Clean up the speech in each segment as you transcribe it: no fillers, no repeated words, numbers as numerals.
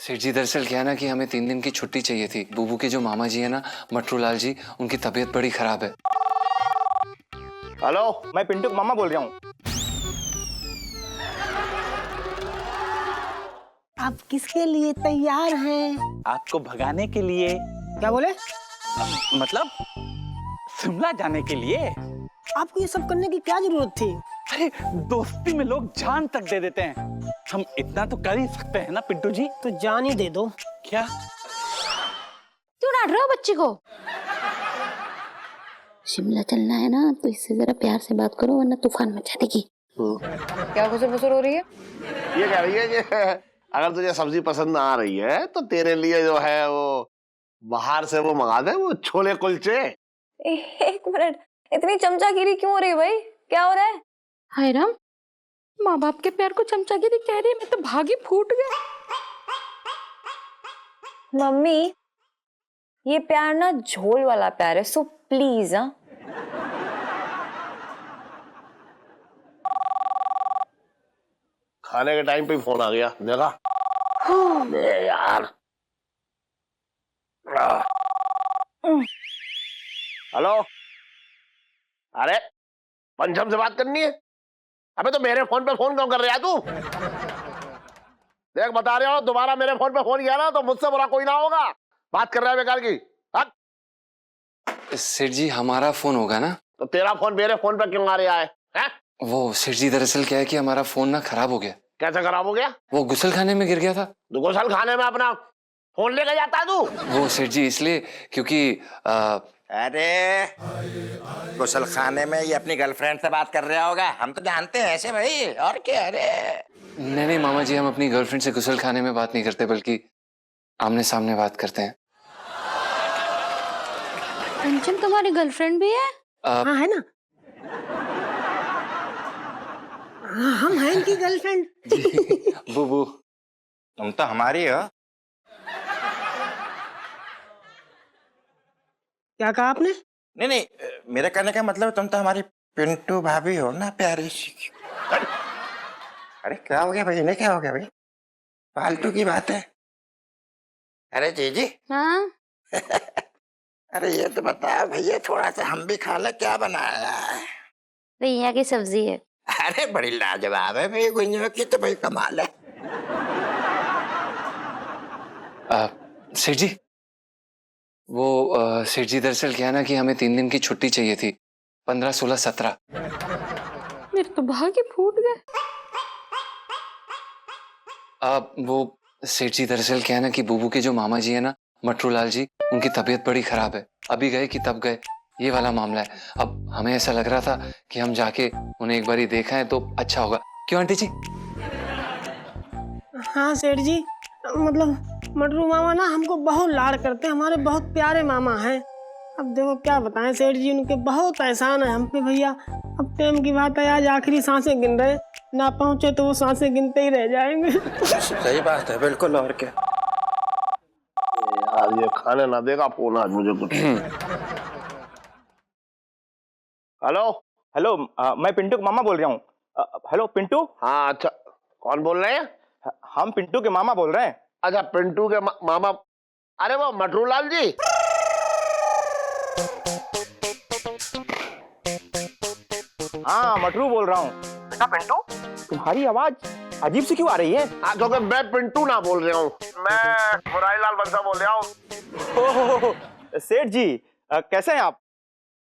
सेठ जी दरअसल क्या है ना कि हमें 3 दिन की छुट्टी चाहिए थी। बुबू के जो मामा जी है ना, मटरू लाल जी, उनकी तबीयत बड़ी खराब है। हेलो, मैं पिंटू का मामा बोल रहा हूँ। आप किसके लिए तैयार हैं? आपको भगाने के लिए। क्या बोले? मतलब शिमला जाने के लिए। आपको ये सब करने की क्या जरूरत थी? अरे दोस्ती में लोग जान तक दे देते हैं, हम इतना तो कर ही सकते हैं ना पिंटू जी। तो जान ही दे दो। क्या क्यों डांट रहे हो बच्ची को? शिमला चलना है ना तो इससे जरा प्यार से बात करो वरना तूफान मचा देगी। क्या खुसर फुसर हो रही है? ये कह रही है कि अगर तुझे सब्जी पसंद आ रही है तो तेरे लिए जो है वो बाहर से वो मंगा दे, वो छोले कुलचे। एक मिनट, इतनी चमचागिरी क्यों हो रही है भाई? क्या हो रहा है? हाय राम, माँ बाप के प्यार को चमचागिरी कह रही है, मैं तो भागी फूट गया। मम्मी, ये प्यार ना झोल वाला प्यार है, सो प्लीज। हाँ, खाने के टाइम पे फोन आ गया, देखा? यार। हेलो, अरे पंचम से बात करनी है? अबे तो मेरे फोन पे फोन क्यों कर रहा है तू? देख बता रहा हूँ, दोबारा मेरे फोन पे फोन किया ना तो मुझसे बुरा कोई ना होगा। बात कर रहा है बेकार की। सेठ जी हमारा फोन होगा ना? तो तेरा फोन मेरे फोन पे क्यों आ रहा है? वो सेठ जी दरअसल क्या है कि हमारा फोन ना खराब हो गया। कैसे खराब हो गया? वो गुसल खाने में गिर गया था। तू गुसल खाने में अपना फोन लेके जाता है तू? वो सेठ जी इसलिए क्योंकि अरे गुसल खाने में ये अपनी गर्लफ्रेंड से बात कर रहा होगा, हम तो जानते हैं ऐसे भाई। और क्या? अरे नहीं मामा जी, हम अपनी गर्लफ्रेंड से गुसल खाने में बात नहीं करते बल्कि आमने सामने बात करते हैं। कंचन तुम्हारी गर्लफ्रेंड भी है? हाँ है ना। हाँ, हम हैं इनकी गर्लफ्रेंड। बुबू तुम तो हमारी हो। क्या कहा आपने? नहीं नहीं, मेरे कहने का मतलब तुम तो हमारी पिंटू भाभी हो ना, प्यारी सी। अरे क्या हो गया भाई, इन्हें क्या हो गया भाई? फालतू की बात है। अरे जीजी। हाँ अरे ये तो बता भैया, थोड़ा सा हम भी खा ले, क्या बनाया है? भैया की सब्जी है। अरे बड़ी लाजवाब है भाई, गुंजो की तो भाई कमाल है। सेठ जी वो सेठ जी दरअसल क्या है ना कि हमें 3 दिन की छुट्टी चाहिए थी, 15, 16, 17। मेरे तो भागी फूट गए। वो सेठ जी दरअसल क्या है ना कि बुबू के जो मामा जी है ना, मटरू लाल जी, उनकी तबीयत बड़ी खराब है। अभी गए कि तब गए, ये वाला मामला है। अब हमें ऐसा लग रहा था कि हम जाके उन्हें एक बारी देखा है तो अच्छा होगा, क्यों आंटी जी? हाँ सेठ जी, मतलब मटरू मामा ना हमको बहुत लाड करते हैं, हमारे बहुत प्यारे मामा हैं। अब देखो क्या बताएं सेठ जी, उनके बहुत एहसान है हम पे भैया। अब टाइम की बात है, आज आखिरी सांसें गिन रहे, ना पहुंचे तो वो सांसें गिनते ही रह जाएंगे। सही बात है, बिल्कुल। और क्या यार, ये खाने ना देगा फोन आज मुझे कुछ। हेलो हेलो, मैं पिंटू का मामा बोल रहा हूँ। हेलो पिंटू। हाँ अच्छा, कौन बोल रहे हैं? हम पिंटू के मामा बोल रहे हैं। अच्छा, पिंटू के मामा। अरे वो मटरू लाल जी। हाँ मटरू बोल रहा हूँ। बेटा पिंटू, तुम्हारी आवाज अजीब सी क्यों आ रही है? हाँ, क्योंकि मैं पिंटू ना बोल रहा हूँ, मैं मुरारी लाल बंसा बोल रहा हूँ। सेठ जी कैसे हैं आप?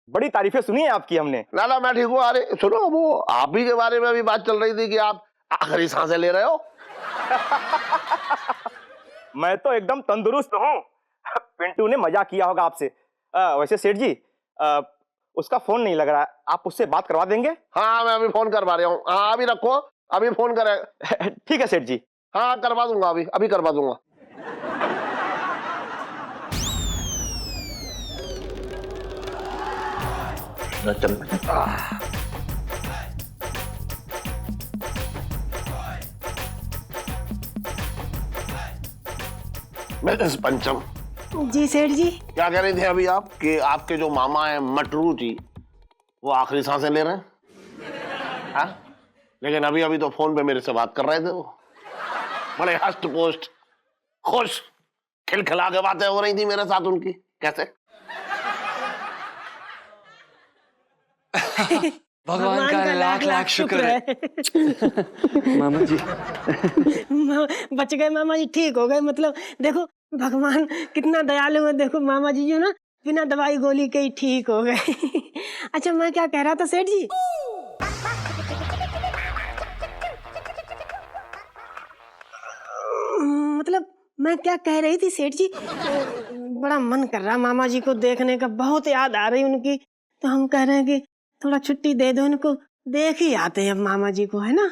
बड़ी तारीफें सुनी है आपकी हमने। ना मैं ठीक हूँ। अरे सुनो, वो आप ही के बारे में अभी बात चल रही थी कि आप आखिरी सांसें ले रहे हो। मैं तो एकदम तंदुरुस्त हूँ। पिंटू ने मजाक किया होगा आपसे। वैसे सेठ जी उसका फोन नहीं लग रहा है, आप उससे बात करवा देंगे? हाँ मैं अभी फोन करवा रहा हूँ। हाँ अभी रखो, अभी फोन करे। ठीक है सेठ जी। हाँ करवा दूंगा, अभी करवा दूंगा। मिसेस पंचम। जी सेठ जी। क्या कह रहे थे अभी आप कि आपके जो मामा है मटरू जी, वो आखिरी सांसें ले रहे हैं? हाँ, लेकिन अभी तो फोन पे मेरे से बात कर रहे थे वो, बड़े हष्ट पोस्ट खुश खिलखिला के बातें हो रही थी मेरे साथ उनकी। कैसे? भगवान का लाख लाख शुक्र है। मामा जी बच गए मामा जी, ठीक हो गए। मतलब देखो भगवान कितना दयालु है। देखो मामा जी जो ना बिना दवाई गोली के ही ठीक हो गए। अच्छा मैं क्या कह रहा था सेठ जी, मतलब मैं क्या कह रही थी सेठ जी, बड़ा मन कर रहा मामा जी को देखने का, बहुत याद आ रही उनकी। तो हम कह रहे हैं कि थोड़ा छुट्टी दे दो इनको, देख ही आते हैं अब मामा जी को, है ना?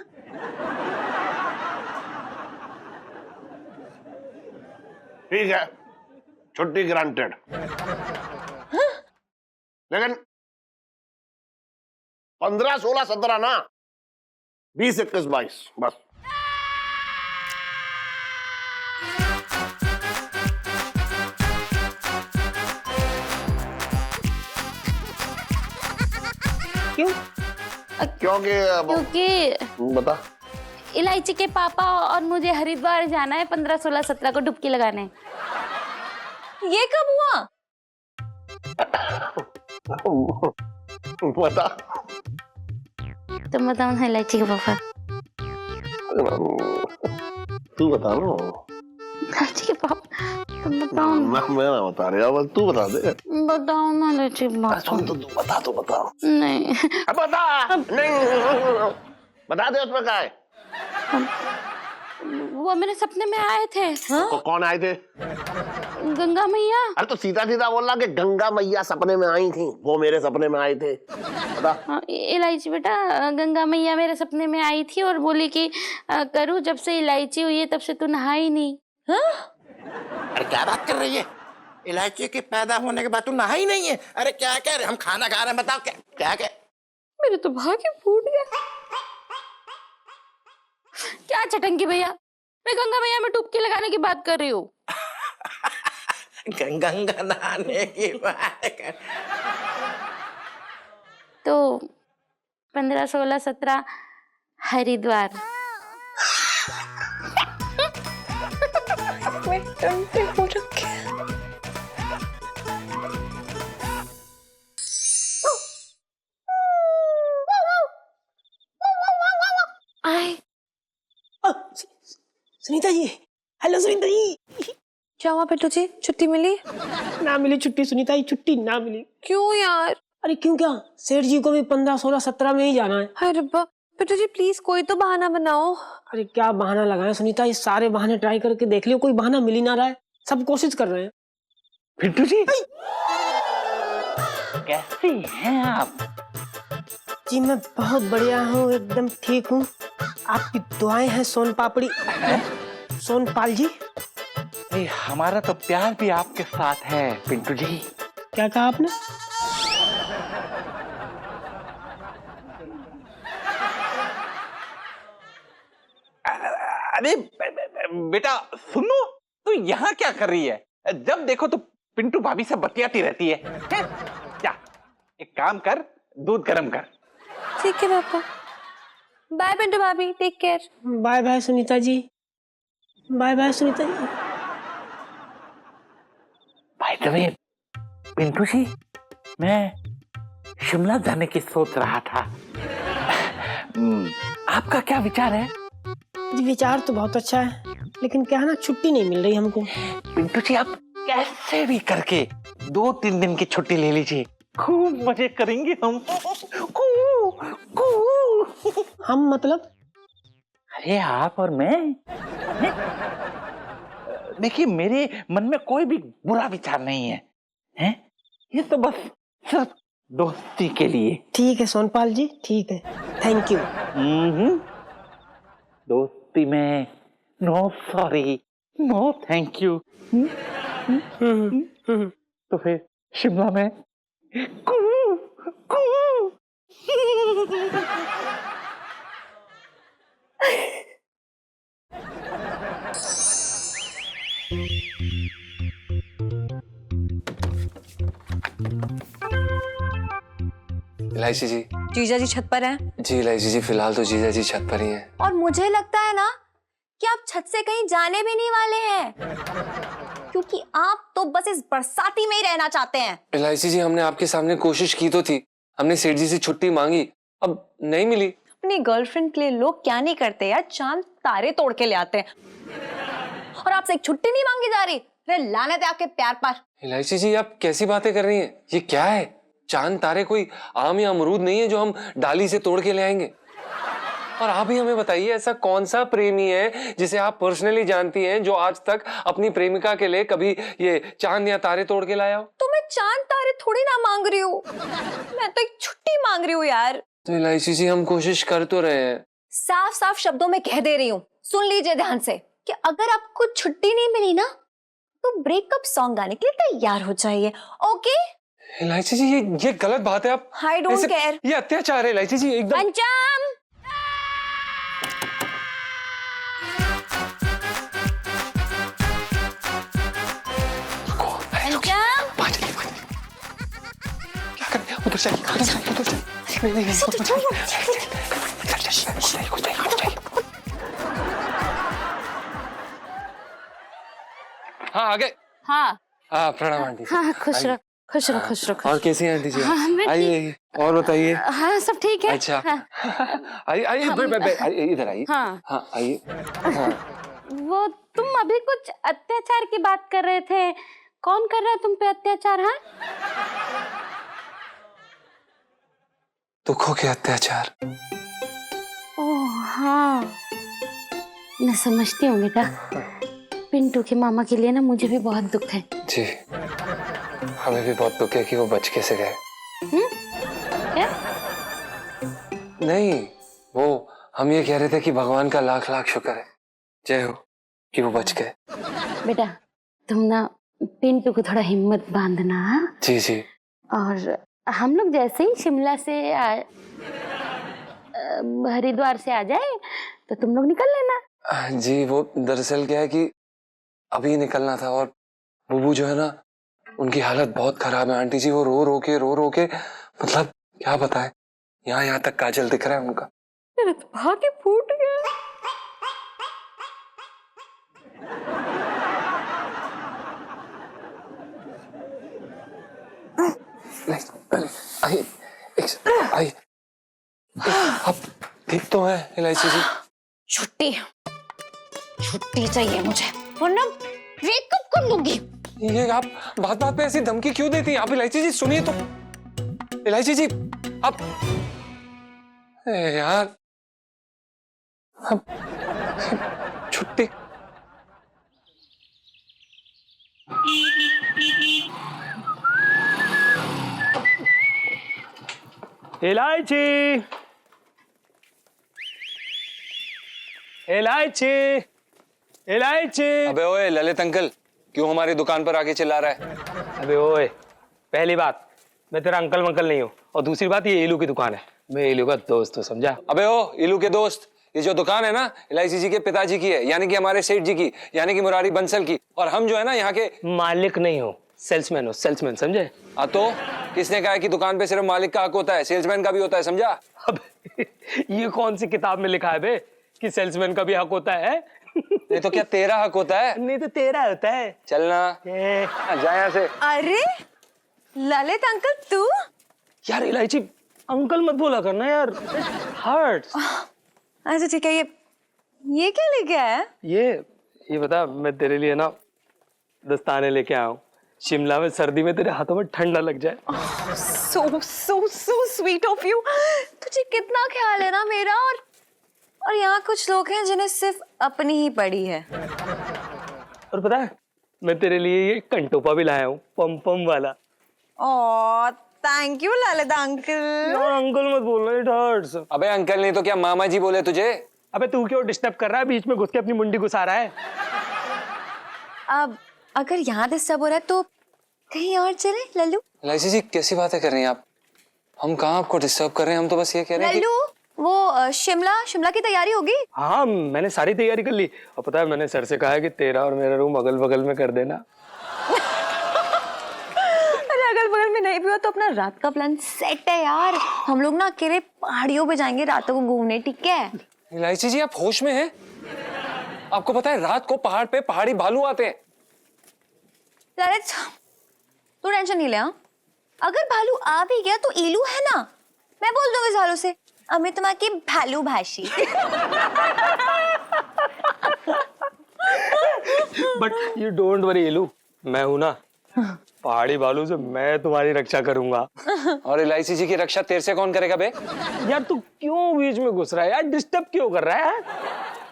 ठीक है, छुट्टी ग्रांटेड। लेकिन 15, 16, 17 ना, 20, 21, 22 बस। क्यों? क्योंकि बता। इलायची के पापा और मुझे हरिद्वार जाना है 15, 16, 17 को डुबकी लगाने। ये कब हुआ? बता। तुम बताओ ना इलायची के पापा। तू बता ना। इलायची के पापा तुम बताओ ना। मैं ना बता रहा, बस तू बता दे। बताओ ना इलायची के पापा। सुन तो तू बता। नहीं अब बता। नहीं बता दे, उसमें क्या है? वो मेरे सपने में आए थे। कौन आए थे? गंगा मैया। अरे तो सीधा सीधा बोलना कि गंगा मैया सपने में आई थी, वो मेरे सपने में आए थे। बता। इलायची बेटा, गंगा मैया मेरे सपने में आई थी और बोली कि करूँ जब से इलायची हुई है तब से तू नहाई नहीं। अरे क्या बात कर रही है? इलायची के पैदा होने के बाद तू नहा ही नहीं है? अरे क्या कह रहे, हम खाना खा रहे हैं, बताओ क्या क्या क्या? मेरे तो भाग्य फूट गया। क्या चटंगी भैया, मैं गंगा मैया में डुबकी लगाने की बात कर रही हूँ। गंगा नहाने की बात कर। तो 15, 16, 17 हरिद्वार। आए सुनीता जी, हेलो सुनीता जी। क्या हुआ पिंटू जी, छुट्टी मिली? ना मिली छुट्टी सुनीता जी, छुट्टी ना मिली। क्यों यार? अरे क्यों क्या, सेठ जी को भी 15, 16, 17 में ही जाना है। अरे रब्बा, पिंटू जी प्लीज कोई तो बहाना बनाओ। अरे क्या बहाना लगाए सुनीता जी, सारे बहाने ट्राई करके देख लियो, कोई बहाना मिल ही ना रहा है। सब कोशिश कर रहे हैं। पिंटू जी कैसे हैं आप? जी मैं बहुत बढ़िया हूँ, एकदम ठीक हूँ। आपकी दुआएं हैं सोन पापड़ी, सोनपाल जी। अरे हमारा तो प्यार भी आपके साथ है पिंटू जी। क्या कहा आपने? अरे बेटा सुनो, तू यहाँ क्या कर रही है? जब देखो तो पिंटू भाभी से बतियाती रहती है। क्या एक काम कर, दूध गर्म कर। ठीक है पापा। बाय पिंटू भाभी, take care. Bye bye Sunita ji, bye bye Sunita ji. भाई तभी पिंटू जी, मैं शिमला जाने की सोच रहा था। आपका क्या विचार है? जी विचार तो बहुत अच्छा है, लेकिन क्या है ना, छुट्टी नहीं मिल रही हमको। पिंटू जी आप कैसे भी करके 2-3 दिन की छुट्टी ले लीजिए, खूब मजे करेंगे हम। हम मतलब? अरे आप और मैं। देखिए मेरे मन में कोई भी बुरा विचार नहीं है, हैं? ये तो बस सिर्फ दोस्ती के लिए। ठीक है सोनपाल जी, ठीक है, थैंक यू। दोस्ती में no sorry, no thank you. तो फिर शिमला में इलायची जी। जीजा जी छत पर हैं। जी इलायची जी, फिलहाल तो जीजा जी छत पर ही हैं। और मुझे लगता है ना कि आप छत से कहीं जाने भी नहीं वाले हैं, क्योंकि आप तो बस इस बरसाती में ही रहना चाहते हैं। एलआईसी जी, हमने आपके सामने कोशिश की तो थी, हमने सेठ जी से छुट्टी मांगी, अब नहीं मिली। अपनी गर्लफ्रेंड के लिए लोग क्या नहीं करते यार, चांद तारे तोड़ के ले आते हैं, और आपसे एक छुट्टी नहीं मांगी जा रही। अरे लानत है आपके प्यार पर। एलआईसी जी, आप कैसी बातें कर रही हैं? ये क्या है? चांद तारे कोई आम या अमरूद नहीं है जो हम डाली से तोड़ के ले आएंगे। और आप ही हमें बताइए, ऐसा कौन सा प्रेमी है जिसे आप पर्सनली जानती हैं जो आज तक अपनी प्रेमिका के लिए कभी ये चांद या तारे तोड़ के लाया हो? तो मैं चांद तारे थोड़ी ना मांग रही हूँ, मैं तो एक छुट्टी मांग रही हूँ यार। तो एलआईसी जी, हम कोशिश कर तो रहे हैं। साफ साफ शब्दों में कह दे रही हूँ, सुन लीजिए ध्यान से, कि अगर आपको छुट्टी नहीं मिली ना तो ब्रेकअप सॉन्ग गाने के लिए तैयार हो जाइए। ओके एलआईसी जी, ये गलत बात है। आप आई डोंट केयर। ये अत्याचार है एलआईसी जी, एकदम। पंचम, क्या कर रहे हैं? उधर चलिए, उधर चलिए, उधर चलिए। नहीं, उधर चलिए। हाँ, आ गए। हाँ हाँ, प्रणाम आंटी जी। हाँ, खुश रहो खुश रहो खुश रहो। और कैसी हैं आंटी जी? हाँ, मैं आइए आइए, और बताइए। हाँ सब ठीक है। अच्छा, हाँ, आइए आइए, आइए, इधर आइए। हाँ हाँ, आइए। हाँ। वो तुम अभी कुछ अत्याचार की बात कर रहे थे, कौन कर रहा है तुम पे अत्याचार? हाँ, दुखों के अत्याचार। ओह हाँ, मैं समझती हूँ बेटा। पिंटू के मामा के लिए ना मुझे भी बहुत दुख है। जी, हमें भी बहुत दुख है कि वो बच के से गए। क्या? नहीं, वो हम ये कह रहे थे कि भगवान का लाख लाख शुक्र है, जय हो, कि वो बच गए। बेटा तुम ना पिंटू को थोड़ा हिम्मत बांधना। हाँ? जी जी। और हम लोग जैसे ही शिमला से हरिद्वार से आ जाए तो तुम लोग निकल लेना। जी, वो दरअसल क्या है कि अभी निकलना था, और बुबू जो है ना, उनकी हालत बहुत खराब है आंटी जी। वो रो रो के मतलब क्या बताएं, यहाँ तक काजल दिख रहा है उनका। मेरा तो भाग्य फूट गया। नहीं, आइए, आइए, आप ठीक तो है एलआईसी जी? छुट्टी चाहिए मुझे, वरना ब्रेकअप कर लूंगी। ये आप बात पे ऐसी धमकी क्यों देती हैं? आप एलआईसी जी सुनिए तो। एलआईसी जी, आप यार, अब छुट्टी। इलायची, इलायची, इलायची। अबे ओए ललित अंकल, क्यों हमारी दुकान पर आके चिल्ला रहा है? अबे ओए, पहली बात मैं तेरा अंकल वंकल नहीं हूँ, और दूसरी बात ये इलू की दुकान है, मैं इलू का दोस्त हूँ, समझा? अबे ओ इलू के दोस्त, ये जो दुकान है ना, एलआईसी जी के पिताजी की है, यानी कि हमारे सेठ जी की, यानी कि मुरारी बंसल की। और हम जो है ना यहाँ के मालिक नहीं हो, सेल्समैन हो, सेल्समैन, समझे? हाँ तो किसने कहा है कि दुकान पे सिर्फ मालिक का हक होता है, सेल्समैन का भी होता है, समझा? अब ये कौन सी किताब में लिखा है बे कि सेल्समैन का भी हक होता है? नहीं तो क्या तेरा हक होता है? नहीं तो तेरा होता है। चलना, जा यहाँ से। अरे ललित अंकल, तू? यार इलायची, अंकल मत बोला करना यार, हर्ट्स। अच्छा ठीक है, ये क्या लेके आया है? ये बता, मैं तेरे लिए ना दस्ताने लेके आया हूँ, शिमला में सर्दी में तेरे हाथों में ठंडा लग जाए। so sweet of you। तुझे कितना ख्याल है ना मेरा। और यहाँ कुछ लोग हैं जिन्हें सिर्फ अपनी ही पड़ी है। और पता है, मैं तेरे लिए ये कंटोपा भी लाया हूँ, पम पम वाला। Oh thank you Lalit uncle. Uncle मत बोलना, इट हर्ट्स। अबे अंकल नहीं तो क्या मामा जी बोले तुझे? अबे तू क्यों डिस्टर्ब कर रहा है, बीच में घुस के अपनी मुंडी घुसा रहा है? अब अगर यहाँ डिस्टर्ब हो रहा है तो कहीं और चले लल्लू। एलआईसी जी, कैसी बातें कर रही हैं आप? हम कहाँ आपको डिस्टर्ब कर रहे हैं, हम तो बस ये कह रहे हैं कि... लल्लू, वो शिमला की तैयारी होगी? हाँ, मैंने सारी तैयारी कर ली, और पता है मैंने सर से कहा है कि तेरा और मेरा रूम अगल बगल में कर देना। अरे अगल बगल में नहीं भी हो तो अपना रात का प्लान सेट है यार। हम लोग ना अकेले पहाड़ियों पे जाएंगे रातों को घूमने, ठीक है? एलआईसी जी, आप होश में हैं? आपको पता है रात को पहाड़ पे पहाड़ी भालू आते हैं। ललित, तू टेंशन नहीं ले। हाँ, अगर भालू आ भी गया तो इलू है ना, मैं बोल दूंगी भालू से, अमितमा की भालू भाषी। बट यू डोंट वरी इलू, मैं हूं ना, पहाड़ी भालू से मैं तुम्हारी रक्षा करूंगा। और इलायची जी की रक्षा तेरे से कौन करेगा बे? यार तू क्यों बीच में घुस रहा है यार, डिस्टर्ब क्यों कर रहा है?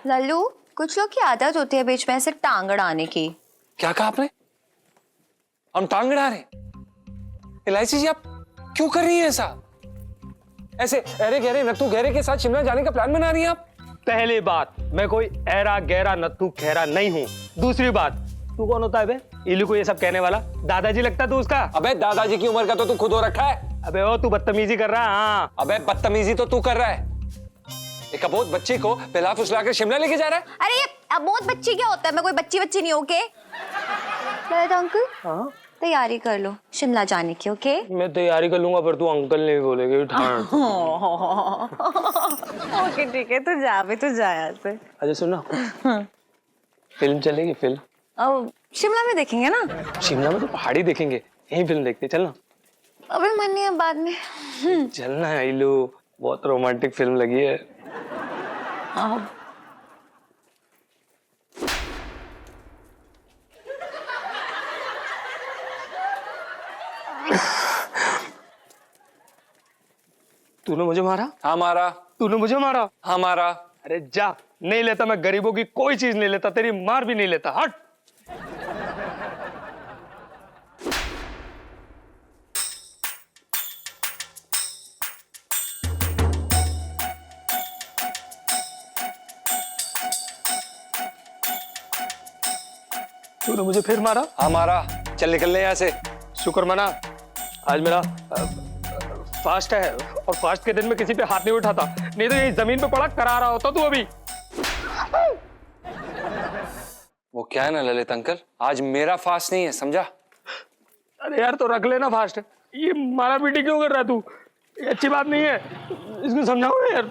लल्लू, कुछ लोग की आदत होती है बीच में ऐसे टांग अड़ाने की। क्या कहा आपने? हम टांग अड़ा रहे? इलायची जी आप क्यों कर रही है ऐसा? ऐसे अरे गहरे नत्थू गहरे के साथ शिमला जाने का प्लान बना रही है आप? पहली बात, मैं कोई ऐरा गहरा नत्थू खैरा नहीं हूँ। दूसरी बात, तू कौन होता है बे इलू को ये सब कहने वाला? दादाजी लगता तू उसका? अबे दादाजी की उम्र का तो तू खुद हो रखा है। अबे ओ तू बदतमीजी कर रहा है। हाँ अबे बदतमीजी तो तू कर रहा है। एक अबोध बच्ची को पिला फुसला कर शिमला लेके जा रहा है। अरे ये अबोध बच्ची क्या होता है? मैं कोई बच्ची नहीं हूँ के? ललित अंकल, हाँ तैयारी कर लो शिमला जाने की। ओके मैं तैयारी कर लूंगा, पर तू अंकल नहीं बोलेगी। ओके ठीक है, तू जा अभी, तू जा यहाँ से। अच्छा सुनो, फिल्म चलेगी? फिल्म अब शिमला में देखेंगे ना? शिमला में तो पहाड़ी देखेंगे, यही फिल्म देखते चलना। अभी मन नहीं है, बाद में। चलना है इलू, बहुत रोमांटिक फिल्म लगी है। तूने मुझे मारा? हाँ मारा। तूने मुझे मारा? हाँ मारा। अरे जा, नहीं लेता मैं गरीबों की कोई चीज नहीं लेता, तेरी मार भी नहीं लेता। हट। तूने मुझे फिर मारा? हाँ मारा। चल निकल ले यहाँ से। शुक्र मना, आज मेरा फास्ट है, और फास्ट के दिन में किसी पे हाथ नहीं उठाता, नहीं तो यही जमीन पे पड़ा करा रहा होता तू अभी। वो क्या है ना ललित अंकल, आज मेरा फास्ट नहीं है, समझा? अरे यार तो रख लेना फास्ट, ये मारा पीटी क्यों कर रहा है तू? ये अच्छी बात नहीं है, इसको समझाओ ना यार।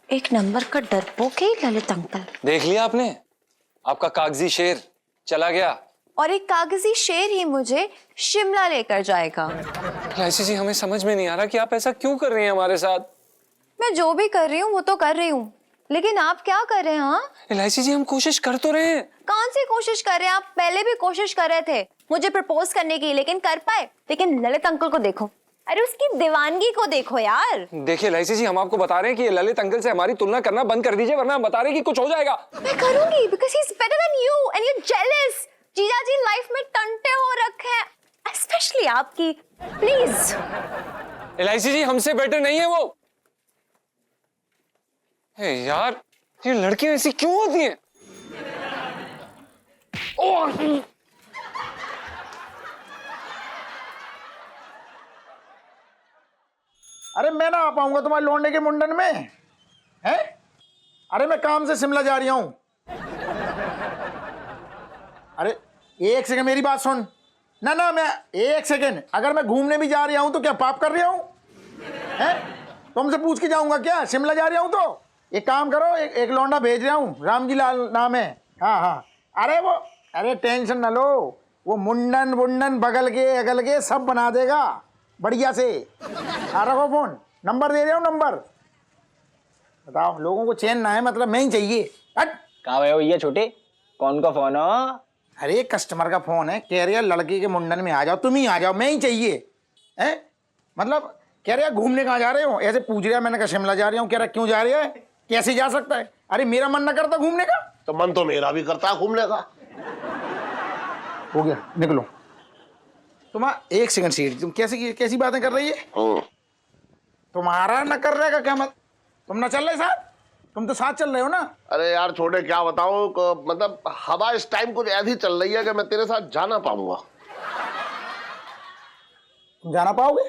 एक नंबर का डरपोक है ललित अंकल। देख लिया आपने? आपका कागजी शेर चला गया। और एक कागजी शेर ही मुझे शिमला लेकर जाएगा। इलायची जी हमें समझ में नहीं आ रहा कि आप ऐसा क्यों कर रही हैं हमारे साथ। मैं जो भी कर रही हूँ वो तो कर रही हूँ, लेकिन आप क्या कर रहे हैं? हाँ इलायची जी हम कोशिश कर तो रहे हैं। कौन सी कोशिश कर रहे हैं? आप पहले भी कोशिश कर रहे थे मुझे प्रपोज करने की, लेकिन कर पाए? लेकिन ललित अंकल को देखो, अरे उसकी दीवानगी को देखो यार। देखिए इलायची जी, हम आपको बता रहे हैं कि ये ललित अंकल से हमारी तुलना करना बंद कर दीजिए, वरना हम बता रहे हैं कि कुछ हो जाएगा। मैं करूंगी, because he's better than you and you're jealous। जीजा जी लाइफ में टंटे हो रखे हैं, स्पेशली आपकी। प्लीज इलायची जी हमसे बेटर नहीं है वो। हे यार, ये लड़कियां ऐसी क्यों होती हैं? अरे मैं ना आ पाऊंगा तुम्हारे लौंडे के मुंडन में, हैं? अरे मैं काम से शिमला जा रही हूं। अरे एक सेकंड मेरी बात सुन। ना ना, मैं एक सेकंड, अगर मैं घूमने भी जा रहा हूं तो क्या पाप कर रहा हूं? हैं? तुमसे पूछ के जाऊंगा क्या? शिमला जा रहा हूं तो एक काम करो, एक लौंडा भेज रहा हूं, रामजी लाल नाम है। हाँ हाँ, अरे टेंशन ना लो, वो मुंडन वुंडन बगल के अगल के सब बना देगा बढ़िया से। आ रखो फोन, नंबर दे रहा हूँ, नंबर बताओ। लोगों को चैन ना है, मतलब मैं ही चाहिए। हट। कहाँ गए हो भैया छोटे? कौन का फोन हो? अरे कस्टमर का फोन है, कह रहे हैं लड़के के मुंडन में आ जाओ, तुम ही आ जाओ, मैं ही चाहिए। हैं? मतलब कह रहे हैं घूमने कहाँ जा रहे हो, ऐसे पूछ रहा है। मैंने कहा शिमला जा रहा हूँ। कह रहा क्यों जा रहे है, कैसे जा सकता है? अरे मेरा मन ना करता घूमने का, तो मन तो मेरा भी करता है घूमने का। हो गया, निकलो। तुम्हारा एक सेकंड सीट, तुम कैसी बातें कर रही है? तुम्हारा न कर रहे का क्या मत, तुम ना चल रहे साथ? तुम तो साथ चल रहे हो ना? अरे यार छोटे, क्या बताऊं, मतलब हवा इस टाइम कुछ ऐसी चल रही है कि मैं तेरे साथ जा ना पाऊंगा। तुम जाना पाओगे?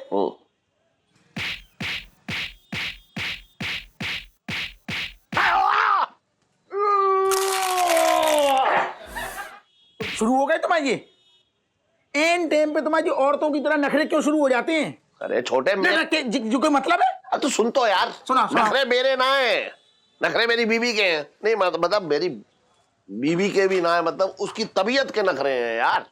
शुरू हो गए तुम्हारे ये एन टाइम पे? तुम्हारी औरतों की तरह नखरे क्यों शुरू हो जाते हैं? अरे छोटे, जो कोई मतलब है? अब तू सुन तो यार, सुना। नखरे मेरे ना है, नखरे मेरी बीवी के हैं। नहीं मतलब मेरी बीवी के भी ना है, मतलब उसकी तबीयत के नखरे हैं यार।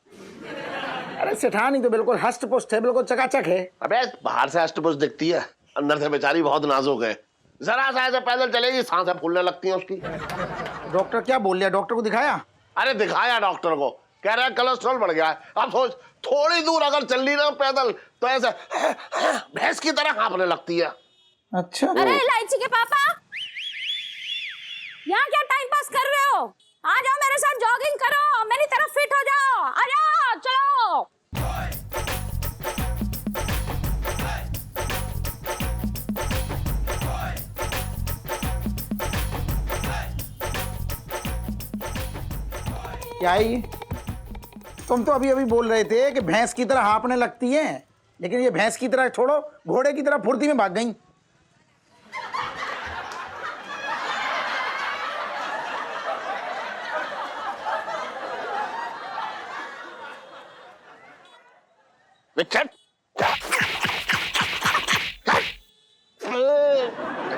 अरे सेठानी तो बिल्कुल हष्ट पुष्ट है, बिल्कुल चकाचक है। अबे बाहर से अष्टपुष्ट दिखती है, अंदर से बेचारी बहुत नाजुक है। जरा सा ऐसे पैदल चलेगी सांसें फूलने लगती हैं उसकी। डॉक्टर क्या बोल लिया? डॉक्टर को दिखाया? अरे दिखाया डॉक्टर को, कह रहा है कोलेस्ट्रॉल बढ़ गया है। अब सोच, थोड़ी दूर अगर चल ली ना पैदल तो ऐसे भैंस की तरह कांपने लगती है। अच्छा। अरे इलायची के पापा, यहाँ क्या टाइम पास कर रहे हो? आ जाओ मेरे साथ जॉगिंग करो, मेरी तरफ फिट हो जाओ। आ जाओ, चलो। क्या है ये? तुम तो अभी अभी बोल रहे थे कि भैंस की तरह हाँपने लगती हैं, लेकिन ये भैंस की तरह छोड़ो, घोड़े की तरह फुर्ती में भाग गई।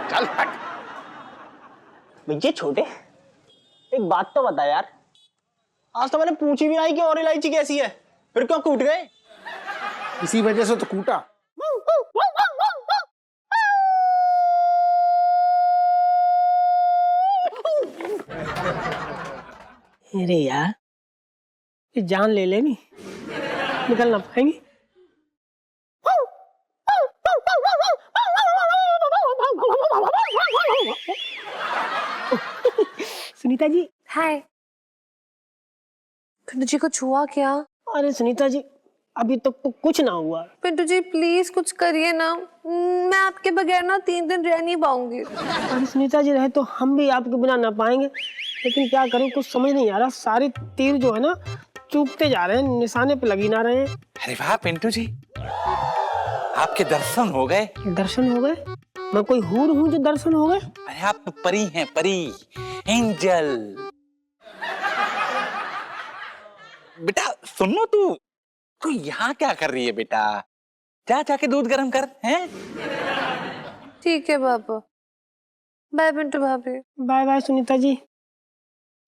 चल हट। भैया छोटे, एक बात तो बता यार, आज तो मैंने पूछी भी नहीं कि और इलायची कैसी है, फिर क्यों कूट गए? इसी वजह से तो कूटा। अरे यार, ये जान ले लेंगी, निकल ना पाएंगी। सुनीता जी। हाय। पिंटू जी को छुआ क्या? अरे सुनीता जी, अभी तक तो कुछ ना हुआ। पिंटू जी प्लीज कुछ करिए ना, मैं आपके बगैर ना 3 दिन रह नहीं पाऊंगी। अरे सुनीता जी, रहे तो हम भी आपके बिना ना पाएंगे, लेकिन क्या करूं, कुछ समझ नहीं आ रहा। सारे तीर जो है ना चूकते जा रहे हैं, निशाने पे लगी ना रहे हैं। अरे वाह पिंटू जी, आपके दर्शन हो गए। दर्शन हो गए? मैं कोई हूर हूँ जो दर्शन हो गए? अरे आप तो परी हैं, परी, एंजल। बेटा सुनो, तू यहाँ क्या कर रही है बेटा? जा जाके दूध गर्म कर। हैं? ठीक है पापा। बाय पिंटू भाभी। Bye bye Sunita ji,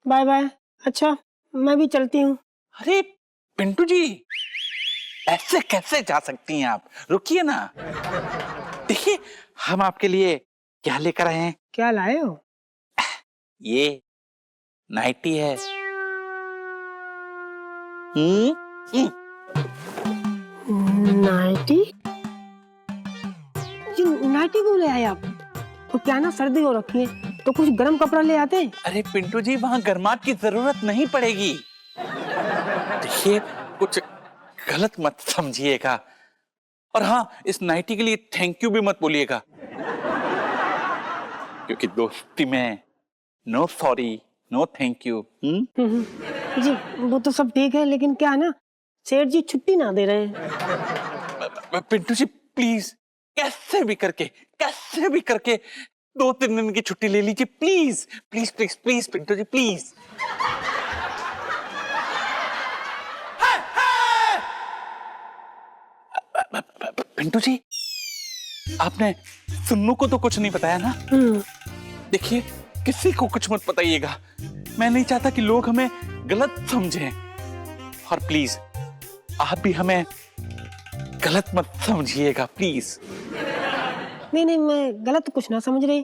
bye bye. अच्छा मैं भी चलती हूँ। अरे पिंटू जी, ऐसे कैसे जा सकती हैं आप? रुकिए ना, देखिए हम आपके लिए क्या लेकर आए हैं। क्या लाए हो? ये नाइटी है। नाइटी? ये नाइटी क्यों ले आए आप? तो क्या ना सर्दी हो रखी है, तो कुछ गर्म कपड़ा ले आते। अरे पिंटू जी, वहां गर्माहट की जरूरत नहीं पड़ेगी। देखिए कुछ गलत मत समझिएगा, और हाँ, इस नाइटी के लिए थैंक यू भी मत बोलिएगा, क्योंकि दोस्ती में no sorry no thank you. जी वो तो सब ठीक है, लेकिन क्या है ना, सेठ जी छुट्टी ना दे रहे हैं। पिंटू जी प्लीज, कैसे भी करके 2-3 दिन की छुट्टी ले लीजिए, please please please please Pintu ji please. Pintu ji, आपने सुन्नू को तो कुछ नहीं बताया ना? देखिए किसी को कुछ मत बताइएगा, मैं नहीं चाहता कि लोग हमें गलत समझें, और प्लीज आप भी हमें गलत मत समझिएगा प्लीज। नहीं, मैं गलत कुछ ना समझ रही।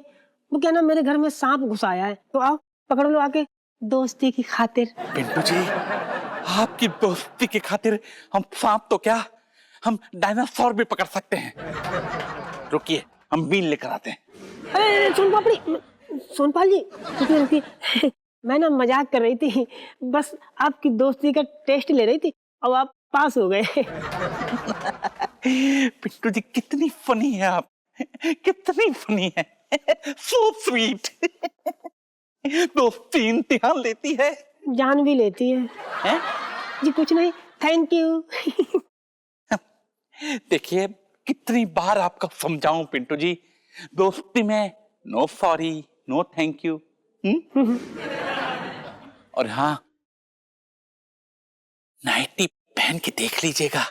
वो क्या ना, मेरे घर में सांप घुस आया है, तो आओ पकड़ लो आके, दोस्ती की खातिर। पिंटू जी, आपकी दोस्ती की खातिर हम सांप तो क्या, हम डायनासोर भी पकड़ सकते हैं। रुकिए, हम बीन लेकर आते हैं। अरे सोन पापड़ी, सोनपाल जी रुकिए। मैं ना मजाक कर रही थी, बस आपकी दोस्ती का टेस्ट ले रही थी, और आप पास हो गए। पिंटू जी कितनी फनी है आप, कितनी फनी है, सो स्वीट। दोस्ती इम्तिहान लेती है, जान भी लेती है। हैं? जी कुछ नहीं, थैंक यू। देखिए कितनी बार आपको समझाऊं पिंटू जी, दोस्ती में no sorry no thank you. और हाँ, नाइटी पहन के देख लीजिएगा।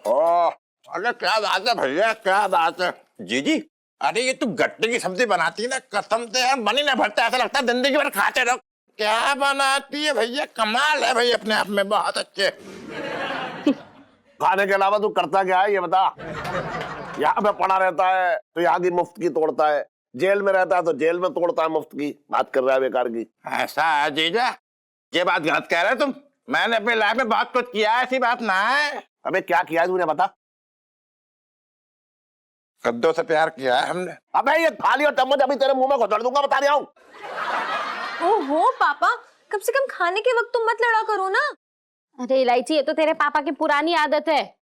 ओह, अरे क्या बात है भैया, क्या बात है। जी जी, अरे ये तू गट्टे की सब्जी बनाती है ना, कसम से यार मन ही ना भरता, ऐसा लगता है जिंदगी भर खाते रहो। क्या बनाती है भैया, कमाल है भाई, अपने आप में बहुत अच्छे। खाने के अलावा तू करता क्या है ये बता। यहाँ पे पड़ा रहता है तो यहाँ की मुफ्त की तोड़ता है, जेल में रहता है तो जेल में तोड़ता है मुफ्त की। बात कर रहा है बेकार की। ऐसा है जीजा, ये बात गलत कह रहे हो तुम। मैंने अपनी लाइफ में बहुत कुछ किया है, ऐसी बात ना है। अबे क्या किया है तूने बता। कद्दू से प्यार किया है हमने। अबे ये थाली और चम्मच अभी तेरे मुंह में घुसा दूंगा, बता रहा हूँ। ओहो पापा, कम से कम खाने के वक्त तुम मत लड़ा करो ना। अरे इलायची, ये तो तेरे पापा की पुरानी आदत है,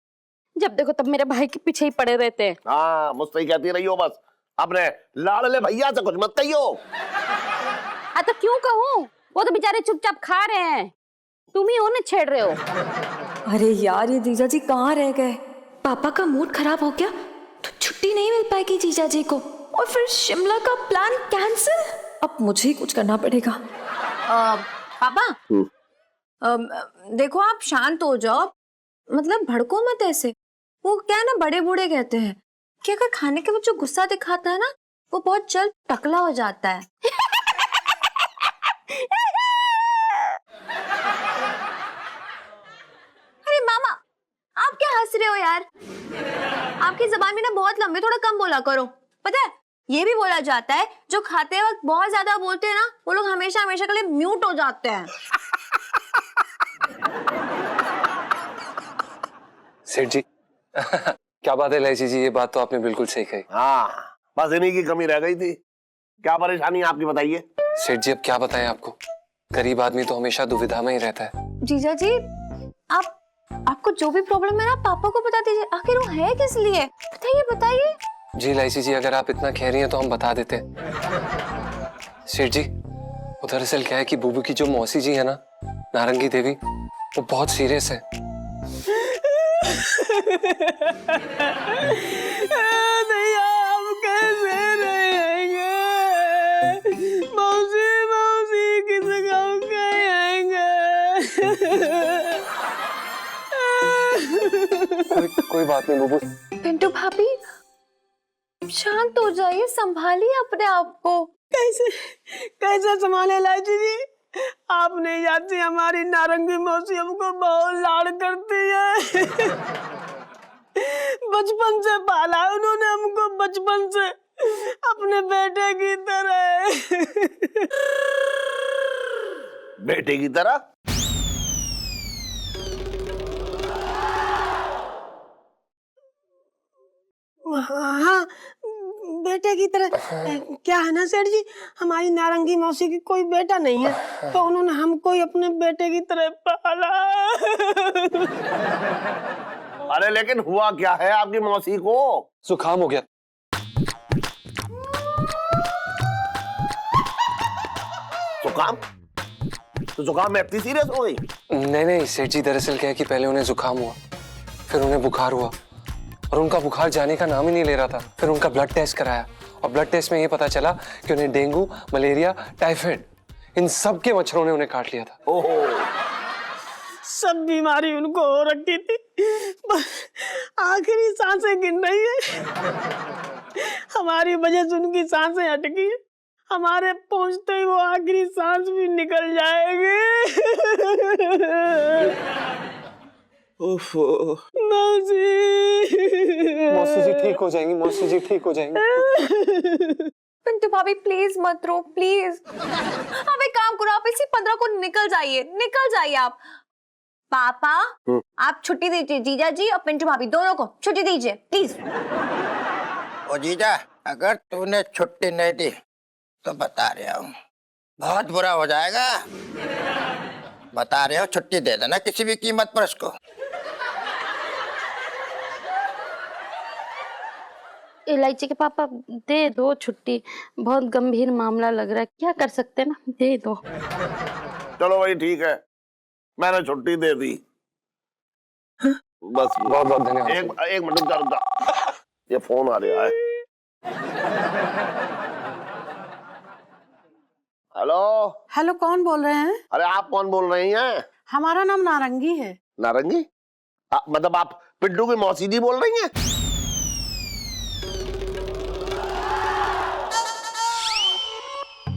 जब देखो तब मेरे भाई के पीछे ही पड़े रहते हैं। हाँ मुझसे ही कहती रही हो बस, अपने लाडले भैया से कुछ मत कहियो। तो क्यों कहूँ, वो तो बेचारे चुपचाप खा रहे हैं, तुम ही हो ना छेड़ रहे हो। अरे यार, ये जीजा जी कहाँ रह गए। पापा का मूड खराब हो गया तो छुट्टी नहीं मिल पाएगी जीजा जी को, और फिर शिमला का प्लान कैंसिल। अब मुझे ही कुछ करना पड़ेगा। पापा देखो आप शांत हो जाओ, मतलब भड़को मत ऐसे। वो क्या है ना, बड़े बूढ़े कहते हैं कि अगर खाने के वक्त जो गुस्सा दिखाता है ना, वो बहुत जल्द टकला हो जाता है। अरे मामा, आप क्या हंस रहे हो यार। आपकी जबान में ना बहुत लंबे, थोड़ा कम बोला करो। पता है ये भी बोला जाता है जो खाते वक्त बहुत ज्यादा बोलते हैं ना, वो लोग हमेशा हमेशा के लिए म्यूट हो जाते हैं। सेठ जी क्या बात है इलायची जी, ये बात तो आपने बिल्कुल सही कही। हाँ बस इन्हीं की कमी रह गई थी। क्या परेशानी है आपकी बताइए। सेठ जी अब क्या बताएं आपको, गरीब आदमी तो हमेशा दुविधा में ही रहता है। जीजा जी, आपको जो भी प्रॉब्लम है ना, पापा को बता दीजिए। आखिर वो है किस लिए, बताइए बताइए। जी इलायची जी, अगर आप इतना कह रही हैं तो हम बता देते हैं। सेठ जी वो दरअसल क्या है कि बुबू की जो मौसी जी है ना, नारंगी देवी, वो बहुत सीरियस है। भैया हम कैसे रहेंगे, मौसी मौसी किस गाँव कहेंगे। कोई बात नहीं बुबू। पिंटू भाभी शांत हो जाइए, संभालिए अपने आप को। कैसे कैसे संभाले इलायची जी, आप नहीं जानती हमारी नारंगी मौसी हमको बहुत लाड़ करती है। बचपन से पाला है उन्होंने हमको, बचपन से अपने बेटे की तरह। बेटे की तरह? हाँ बेटे की तरह। क्या है ना सेठ जी, हमारी नारंगी मौसी की कोई बेटा नहीं है, तो उन्होंने हमको ही अपने बेटे की तरह पाला। अरे लेकिन हुआ क्या है आपकी मौसी को? जुकाम हो गया। जुकाम? तो जुकाम में इतनी सीरियस हो गई? नहीं नहीं सेठ जी, दरअसल क्या है कि पहले उन्हें जुकाम हुआ, फिर उन्हें बुखार हुआ, और उनका बुखार जाने का नाम ही नहीं ले रहा था। फिर उनका ब्लड टेस्ट कराया, और ब्लड टेस्ट में ये पता चला कि उन्हें डेंगू, मलेरिया, टाइफाइड, इन सब के मच्छरों ने उन्हें काट लिया था। ओहो, सब बीमारी उनको हो रखी थी, बस आखिरी सांसें गिन रही है। हमारी वजह से उनकी सांसें अटकी है, हमारे पहुंचते ही वो आखिरी सांस भी निकल जाएगी। मौसी मौसी जी ठीक हो जाएंगी, मौसी जी ठीक हो जाएंगी। पिंटू भाभी प्लीज मत रो, प्लीज। आप एक काम करो, आप इसी 15 को निकल जाइए आप। पापा आप छुट्टी दीजिए जीजा जी और पिंटू भाभी दोनों को छुट्टी दीजिए प्लीज। ओ जीजा, अगर तूने छुट्टी नहीं दी तो बता रहा हूँ बहुत बुरा हो जाएगा। बता रहे हो, छुट्टी दे देना किसी भी कीमत पर उसको। इलायची के पापा दे दो छुट्टी, बहुत गंभीर मामला लग रहा है, क्या कर सकते हैं ना, दे दो। चलो भाई ठीक है, मैंने छुट्टी दे दी। बस बहुत बहुत धन्यवाद। एक मिनट रुक जा। ये फोन आ रहा है। हेलो। हेलो, कौन बोल रहे हैं? अरे आप कौन बोल रही हैं? हमारा नाम नारंगी है। नारंगी? मतलब आप पिंटू की मौसी जी बोल रही हैं?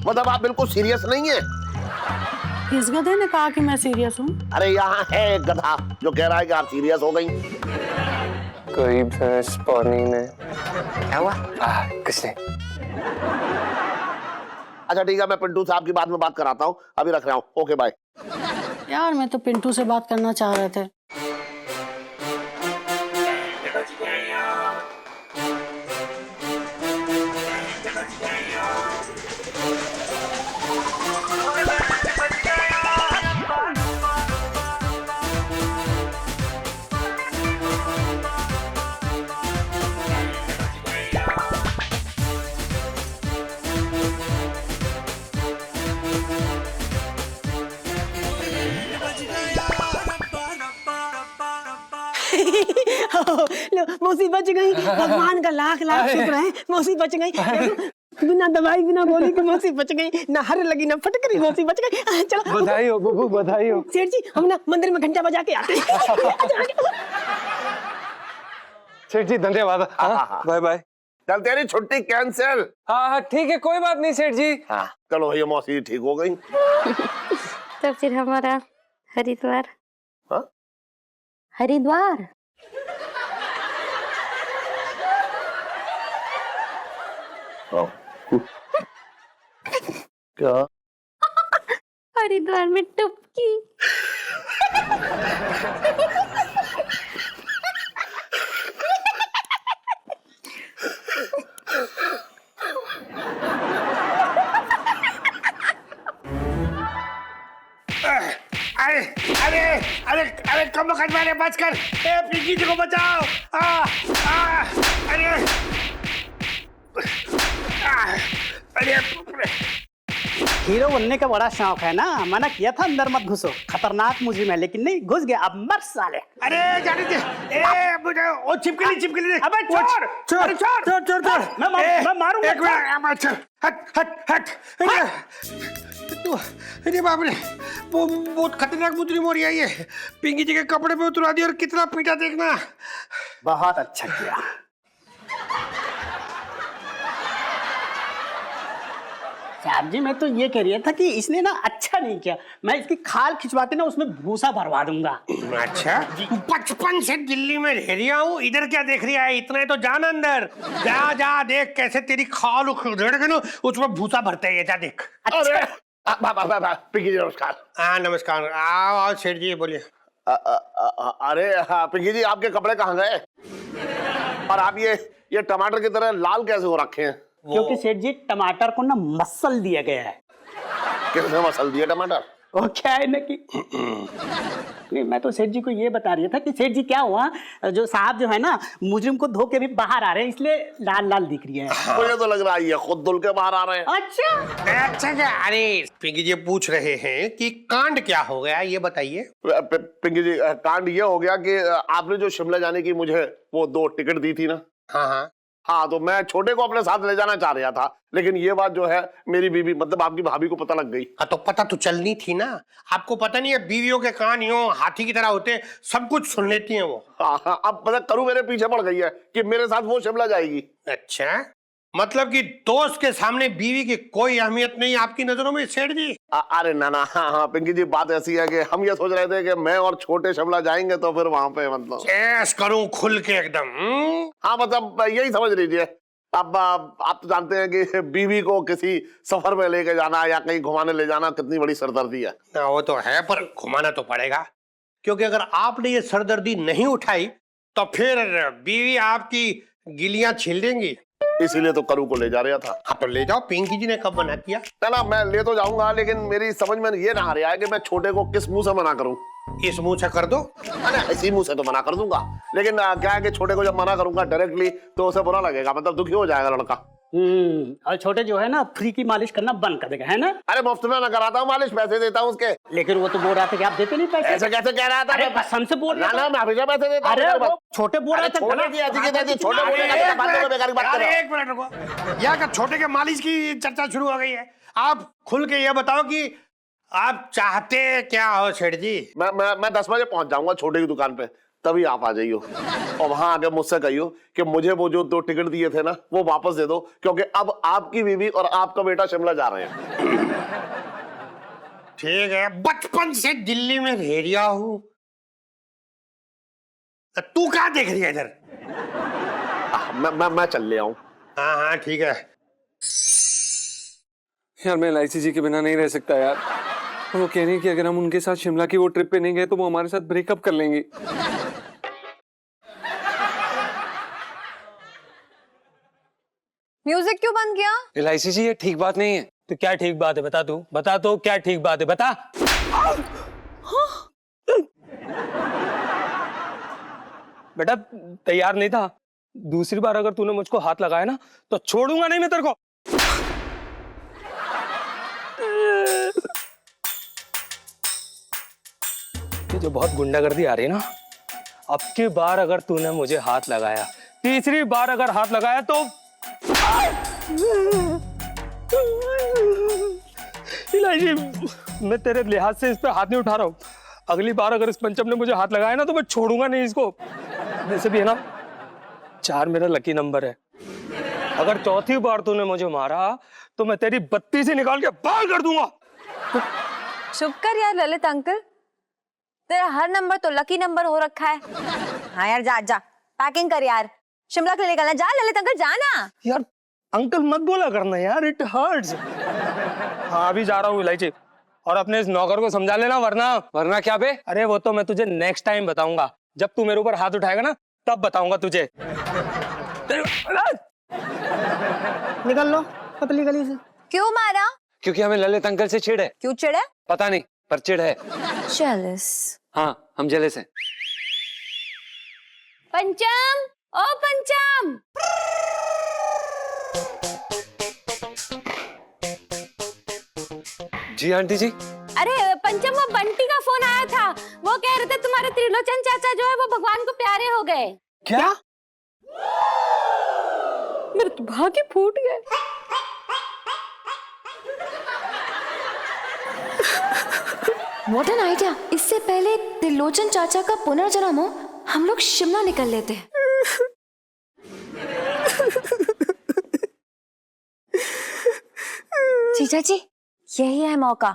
मतलब आप बिल्कुल सीरियस नहीं है? किस गधे ने कहा कि मैं सीरियस हूँ? अरे यहाँ है एक गधा जो कह रहा है कि आप सीरियस हो गई। कोई भैंस पानी में। क्या हुआ? कुछ नहीं। अच्छा ठीक है, मैं पिंटू साहब की बाद में बात कराता हूँ, अभी रख रहा हूँ। Okay bye. यार मैं तो पिंटू से बात करना चाह रहे थे। मौसी बच गई, भगवान का लाख लाख शुक्र है, मौसी बच गई। बिना दवाई बिना गोली के मौसी बच गई, ना हर लगी ना फटकरी, मौसी बच गई। चलो बधाई हो बबू, बधाई हो। सेठ जी, हम ना मंदिर में घंटा बजा के आते हैं। सेठ जी धन्यवाद। Bye bye. चल तेरी छुट्टी कैंसिल। हाँ ठीक है, कोई बात नहीं सेठ जी। हाँ चलो, ये मौसी ठीक हो गई। तो फिर हमारा हरिद्वार। हाँ? हरिद्वार क्या? हरिद्वार में टुपकी। अरे अरे अरे अरे कम वक्त मैंने बच कर, पिंकी जी को बचाओ। अरे अरे हीरो बनने का बड़ा शौक है ना, मना किया था अंदर मत घुसो, खतरनाक मुजरिम है, लेकिन नहीं घुस गया, अब मर साले। अरे जाने दे, मुझे वो चिपकली। अबे छोड़ छोड़ छोड़ छोड़ छोड़, मैं मारूंगा। एक मिनट, हट हट हट। अरे बाप रे, वो बहुत खतरनाक मुजरिम हो रही है ये। पिंकी जी के कपड़े पे उतरा दिया और कितना पीटा, देखना। बहुत अच्छा किया। साहब जी, मैं तो ये कह रहा था कि इसने ना अच्छा नहीं किया, मैं इसकी खाल खिंचवा के ना उसमें भूसा भरवा दूंगा। अच्छा, बचपन से दिल्ली में रह रहा हूँ, इधर क्या देख रहा है? इतना है तो जान अंदर, जा जा देख कैसे तेरी खाल उधेड़ के ना उसमें भूसा भरते हैं, जा देख। अच्छा। पिंकी जी नमस्कार। हाँ नमस्कार, आओ सेठ जी बोलिए। अरे पिंकी जी, आपके कपड़े कहाँ गए? और आप ये टमाटर की तरह लाल कैसे हो रखे हैं? क्योंकि सेठ जी टमाटर को ना मसल दिया गया है। किसने मसल दिया टमाटर? वो क्या है ना कि नहीं, मैं तो सेठ जी को ये बता रही था कि सेठ जी क्या हुआ, जो साहब जो है ना मुजरिम को धो के भी बाहर आ रहे हैं, इसलिए लाल लाल दिख रही है। मुझे तो लग रहा है ये खुद धुल के बाहर आ रहे हैं। अच्छा क्या? अरे पिंकी जी पूछ रहे हैं कि कांड क्या हो गया, ये बताइए। पिंकी जी, कांड ये हो गया कि आपने जो शिमला जाने की मुझे वो 2 टिकट दी थी ना। हाँ, तो मैं छोटे को अपने साथ ले जाना चाह रहा था, लेकिन ये बात जो है मेरी बीवी मतलब आपकी भाभी को पता लग गई। तो पता तो चलनी थी ना, आपको पता नहीं है बीवियों के कान यूं हाथी की तरह होते, सब कुछ सुन लेती हैं वो। हाँ, अब पता करूँ मेरे पीछे पड़ गई है कि मेरे साथ वो शिमला जाएगी। अच्छा, मतलब कि दोस्त के सामने बीवी की कोई अहमियत नहीं आपकी नजरों में सेठ जी? अरे ना, हाँ पिंकी जी, बात ऐसी है कि हम ये सोच रहे थे कि मैं और छोटे शिमला जाएंगे तो फिर वहां पे मतलब ऐश करूं खुल के एकदम। हाँ मतलब यही समझ लीजिए। अब आप तो जानते हैं कि बीवी को किसी सफर में लेके जाना या कहीं घुमाने ले जाना कितनी बड़ी सरदर्दी है। वो तो है, पर घुमाना तो पड़ेगा, क्योंकि अगर आपने ये सरदर्दी नहीं उठाई तो फिर बीवी आपकी गिलियां छील देंगी। इसीलिए तो करू को ले जा रहा था। हाँ तो ले जाओ, पिंकी जी ने कब मना किया? ना मैं ले तो जाऊंगा, लेकिन मेरी समझ में ये ना आ रहा है कि मैं छोटे को किस मुंह से मना करूं। इस मुंह से कर दो? अरे इसी मुंह से तो मना कर दूंगा, लेकिन क्या है कि छोटे को जब मना करूंगा डायरेक्टली तो उसे बुरा लगेगा, मतलब दुखी हो जाएगा लड़का। और छोटे जो है ना फ्री की मालिश करना बंद कर देगा, है ना? अरे मुफ्त में मैं कराता हूँ मालिश, पैसे देता हूँ उसके। लेकिन वो तो बोल रहा था कि आप देते नहीं पैसे। ऐसे कैसे कह रहा था? अरे कसम से बोल रहा था। ना मैं हमेशा पैसे देता हूँ। अरे वो छोटे बोल रहा था। छोटे की ऐसी की तैसी, छोटे बोलने का क्या बात है, बेकार की बात कर रहा हूँ। एक मिनट रुको, यहाँ का छोटे के मालिश की चर्चा शुरू हो गई है। आप खुल के ये बताओ कि आप चाहते क्या हो सेठ जी? मैं 10 बजे पहुंच जाऊंगा छोटे की दुकान पे, तभी आप आ जाइयो और वहां आके मुझसे कहियो कि मुझे वो जो 2 टिकट दिए थे ना वो वापस दे दो, क्योंकि अब आपकी बीवी और आपका बेटा शिमला जा रहे हैं। ठीक है, बचपन से दिल्ली में रह रहा हूं, तू कहाँ देख रही है इधर? मैं चल ले आऊं। हाँ हाँ ठीक है। यार मैं LIC जी के बिना नहीं रह सकता यार। वो कह रही है कि अगर हम उनके साथ शिमला की वो ट्रिप पे नहीं गए तो वो हमारे साथ ब्रेकअप कर लेंगी। म्यूजिक क्यों बंद किया? LIC जी ये ठीक बात नहीं है। तो क्या ठीक बात है बता, तू बता, तो क्या ठीक बात है बता। बेटा तैयार नहीं था, दूसरी बार अगर तूने मुझको हाथ लगाया ना तो छोड़ूंगा नहीं मैं तेरे को। ये जो बहुत गुंडागर्दी आ रही है ना, अब की बार अगर तूने मुझे हाथ लगाया, तीसरी बार अगर हाथ लगाया तो इलाही, मैं तेरे लिहाज से इस पे हाथ नहीं उठा रहा हूँ। अगली बार अगर इस पंचम ने मुझे हाथ लगाया ना तो मैं छोड़ूंगा नहीं इसको। वैसे भी है ना 4 मेरा लकी नंबर है, अगर चौथी बार तूने मुझे मारा तो मैं तेरी बत्ती से निकाल के बाहर कर दूंगा। चुप कर यार ललित अंकल, तेरा हर नंबर तो लकी नंबर हो रखा है। हाँ यार जा जा पैकिंग कर यार, शिमला के लिए निकलना। जा ललित अंकल जाना। यार अंकल मत बोला करना यार, इट हर्ट्स। हाँ अभी जा रहा हूँ इलायची, और अपने इस नौकर को समझा लेना, वरना क्या बे? अरे वो तो मैं तुझे नेक्स्ट टाइम बताऊंगा, जब तू मेरे ऊपर हाथ उठाएगा ना तब बताऊंगा तुझे। निकल लो पतली गली से। क्यों मारा? क्योंकि हमें ललित अंकल से चिढ़ है। क्यों चिढ़ है? पता नहीं पर चिढ़ है। जेलस। हाँ हम जेलस हैं। पंचम, ओ पंचम। जी आंटी जी। अरे पंचम, वो बंटी का फोन आया था, वो कह रहे थे तुम्हारे त्रिलोचन चाचा जो है वो भगवान को प्यारे हो गए। क्या? मेरे तो भाग्य फूट गए। What an idea. इससे पहले त्रिलोचन चाचा का पुनर्जन्म हो, हम लोग शिमला निकल लेते हैं। जीजा जी यही है मौका,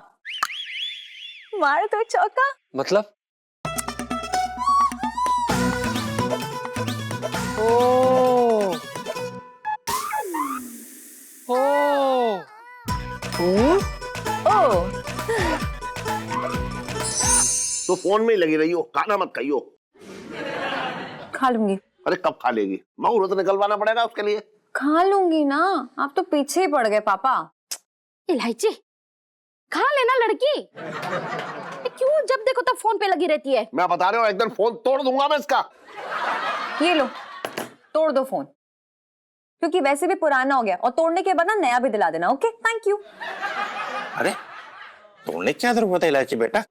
मार दो चौका। मतलब? ओ तो फोन में ही लगी रही हो, खाना मत खाइयो। खा लूंगी। अरे कब खा लेगी? मुहूर्त निकलवाना पड़ेगा उसके लिए। खा लूंगी ना, आप तो पीछे ही पड़ गए पापा। इलायची खा लेना लड़की, क्यों जब देखो तब फोन पे लगी रहती है। मैं बता रहा हूँ एक दिन फोन तोड़ दूंगा मैं इसका। ये लो तोड़ दो फोन, क्योंकि वैसे भी पुराना हो गया, और तोड़ने के बाद ना नया भी दिला देना। Okay thank you. अरे तोड़ने क्या जरूरत है इलायची बेटा,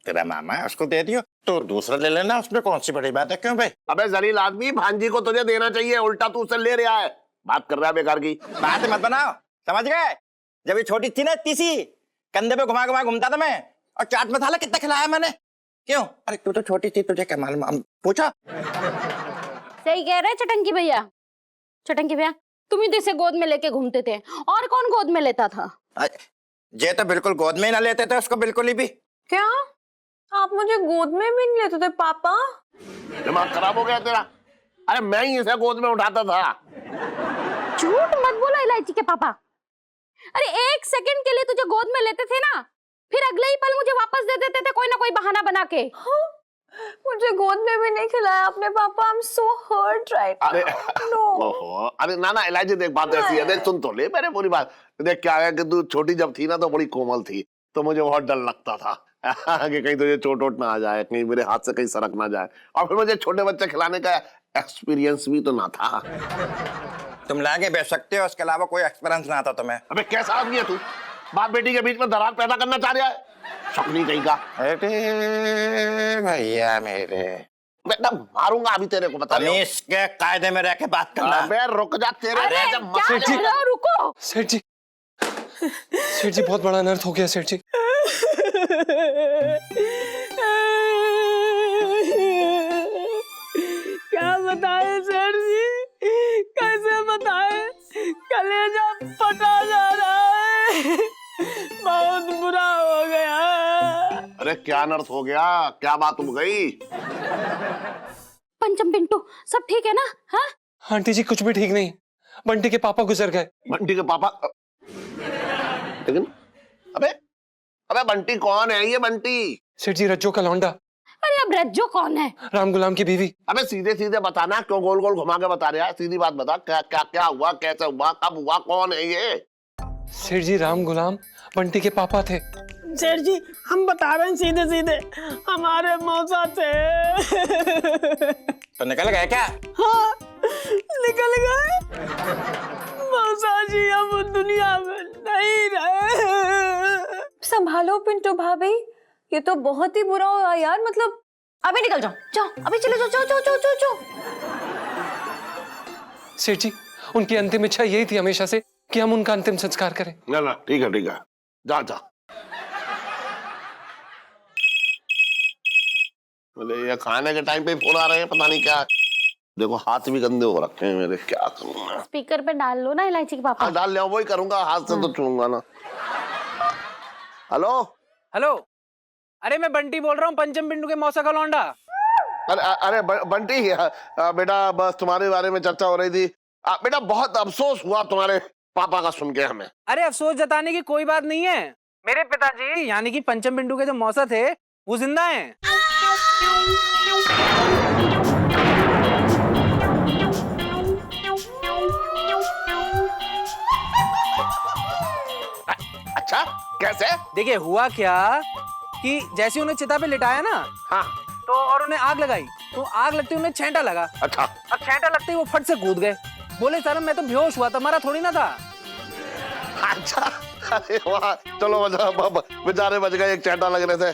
तेरा मामा है उसको दे दियो, तो दूसरा ले लेना, उसमें कौन सी बड़ी बात है। क्यों भाई? अबे जलील आदमी, भांजी को तुझे देना चाहिए, उल्टा तू उससे ले रहा है। बात कर रहा है बेकार की। बात मत बनाओ, समझ गए? जब ये छोटी थी ना तीसी, कंधे पे घुमा घुमा घूमता था मैं, और चाट मसाला कितना खिलाया मैंने। क्यों? अरे तू तो छोटी थी, तुझे क्या मालूम? पूछा। सही कह रहे चटंकी भैया। चटंकी भैया तुम ही तो इसे गोद में लेके घूमते थे, और कौन गोद में लेता था? ये तो बिल्कुल गोद में ही ना लेते थे उसको, बिल्कुल ही भी। क्या आप मुझे गोद में भी नहीं लेते थे पापा? दिमाग खराब हो गया तेरा? अरे मैं ही इसे गोद में उठाता था। झूठ मत बोला इलायची के पापा। अरे 1 सेकंड के लिए तुझे गोद में लेते थे ना, फिर अगले ही पल मुझे वापस दे देते थे कोई ना कोई बहाना बना के। हाँ? मुझे गोद में भी नहीं खिलाया आपने पापा। I am so hurt right अरे नो। अरे ना इलायची देख, बात ऐसी है, देख सुन तो ले मेरे पूरी बात। देख क्या है कि तू छोटी जब थी ना तो बड़ी कोमल थी, तो मुझे बहुत डर लगता था कि कहीं तुझे चोट वोट ना आ जाए, कहीं मेरे हाथ से कहीं सरक ना जाए, और फिर मुझे छोटे बच्चे खिलाने का एक्सपीरियंस भी तो ना था। तुम लाके बेच सकते हो, उसके अलावा कोई एक्सपीरियंस ना आता तुम्हें। अबे कैसा आदमी है तू, बाप बेटी के बीच में दरार पैदा करना चाह रहा है, शकुनी कहीं का। अरे भैया मेरे, बेटा मारूंगा अभी तेरे को, बता रहा हूं। इसके कायदे में रह के बात करना। अबे रुक जा, तेरे अरे जब क्या सेठ जी। कर रहे हो? रुको। सेठ जी बहुत बड़ा अनर्थ हो गया सेठ जी। क्या बताए सेठ जी, कैसे बताए, कलेजा फटा जा रहा है, बहुत बुरा हो गया। अरे क्या अनर्थ हो गया, क्या बात हो गई? पंचम पिंटू सब ठीक है ना? हाँ आंटी जी कुछ भी ठीक नहीं, बंटी के पापा गुजर गए। बंटी के पापा? लेकिन अबे अबे बंटी कौन है? ये बंटी सेठ जी रज्जो का लौंडा। अरे अब रज्जो कौन है? राम गुलाम की बीवी। अबे सीधे सीधे बताना, क्यों गोल गोल घुमा के बता रहा है? सीधी बात बता, क्या क्या क्या हुआ, कैसे हुआ, कब हुआ, कौन है ये? सेठ जी राम गुलाम बंटी के पापा थे। सेठ जी हम बता रहे हैं सीधे सीधे, हमारे मौसा थे। तो निकल गए क्या? हाँ निकल गए, मौसा जी अब दुनिया में नहीं रहे। संभालो पिंटू भाभी, ये तो बहुत ही बुरा हुआ यार, मतलब अभी निकल जाओ, जाओ अभी चले जाओ, जाओ जाओ जाओ जाओ जाओ। सेठ जी उनकी अंतिम इच्छा यही थी हमेशा से कि हम उनका अंतिम संस्कार करें। ना ना ठीक है जा जा। बोले ये खाने के टाइम पे फोन आ रहे हैं, पता नहीं क्या। देखो हाथ भी गंदे हो रखे हैं मेरे, क्या करूं मैं? स्पीकर पे डाल लो ना इलायची के पापा। हाँ डाल ले, वही करूंगा, हाथ से तो छूंगा ना। हेलो हेलो, अरे मैं बंटी बोल रहा हूँ, पंचम पिंटू के मौसा का लौंडा। अरे अरे बंटी, बेटा बस तुम्हारे बारे में चर्चा हो रही थी। बेटा बहुत अफसोस हुआ तुम्हारे पापा का सुन के हमें। अरे अफसोस जताने की कोई बात नहीं है, मेरे पिताजी यानी कि पंचम पिंटू के जो मौसा थे वो जिंदा हैं। अच्छा कैसे? देखिए हुआ क्या कि जैसे उन्हें चिता पे लिटाया ना, हाँ तो और उन्हें आग लगाई, तो आग लगते उन्हें छेंटा लगा। अच्छा। अब छेंटा लगते ही वो फट से कूद गए। बोले सर मैं तो बेहोश हुआ था, मारा थोड़ी ना था। अच्छा अरे वाह, चलो बेचारे बच गए एक छेंटा लगने से।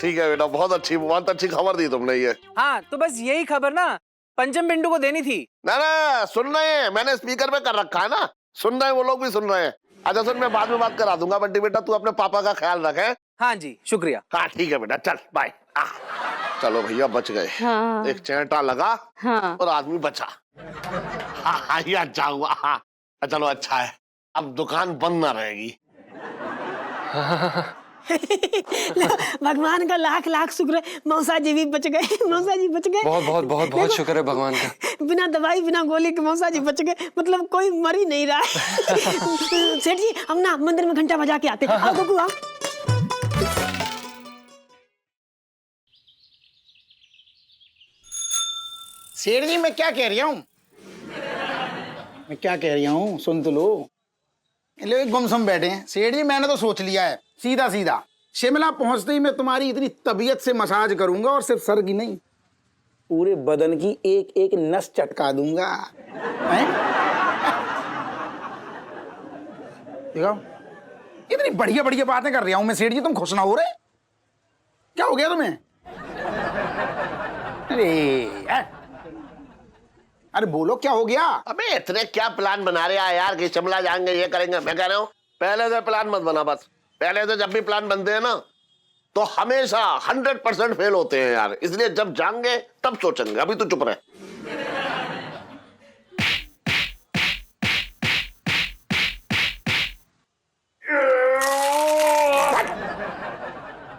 ठीक है बेटा, बहुत अच्छी खबर दी तुमने ये। हाँ तो बस यही खबर ना पंचम पिंटू को देनी थी। ना सुन रहे हैं, मैंने स्पीकर पे कर रखा है ना, सुन रहे हैं वो लोग भी सुन रहे हैं। अच्छा सुन, मैं बाद में बात करा दूंगा। बंटी बेटा तू अपने पापा का ख्याल रखे। हाँ जी शुक्रिया। हाँ ठीक है बेटा, चल बाय। चलो भैया बच गए। हाँ। एक चेंटा लगा हाँ। और आदमी बचा। हाँ ये अच्छा हुआ। हाँ चलो अच्छा है, अब दुकान बंद ना रहेगी। भगवान का लाख लाख शुक्र है, मौसा जी भी बच गए, मौसा जी बच गए। बहुत बहुत बहुत बहुत शुक्र है भगवान का। बिना दवाई बिना गोली के मौसा जी बच गए, मतलब कोई मर ही नहीं रहा है। सेठ जी हम ना मंदिर में घंटा बजा के आते हैं। आओ बबू आओ। सेठ जी मैं क्या कह रही हूँ, मैं क्या कह रही हूँ, सुन तो लो। लोग गुमसुम बैठे हैं। सेठ जी मैंने तो सोच लिया है, सीधा सीधा शिमला पहुंचते ही मैं तुम्हारी इतनी तबीयत से मसाज करूंगा, और सिर्फ सर की नहीं पूरे बदन की एक एक नस चटका दूंगा। देखो इतनी बढ़िया बढ़िया बातें कर रहा हूं मैं सेठ जी, तुम खुश ना हो रहे? क्या हो गया तुम्हें? अरे बोलो क्या हो गया? अबे इतने क्या प्लान बना रहे हैं यार कि शिमला जाएंगे ये करेंगे। मैं कह रहा हूँ पहले से प्लान मत बना। बस पहले से जब भी प्लान बनते हैं ना तो हमेशा 100% फेल होते हैं यार, इसलिए जब जाएंगे तब सोचेंगे। अभी तो चुप रहे।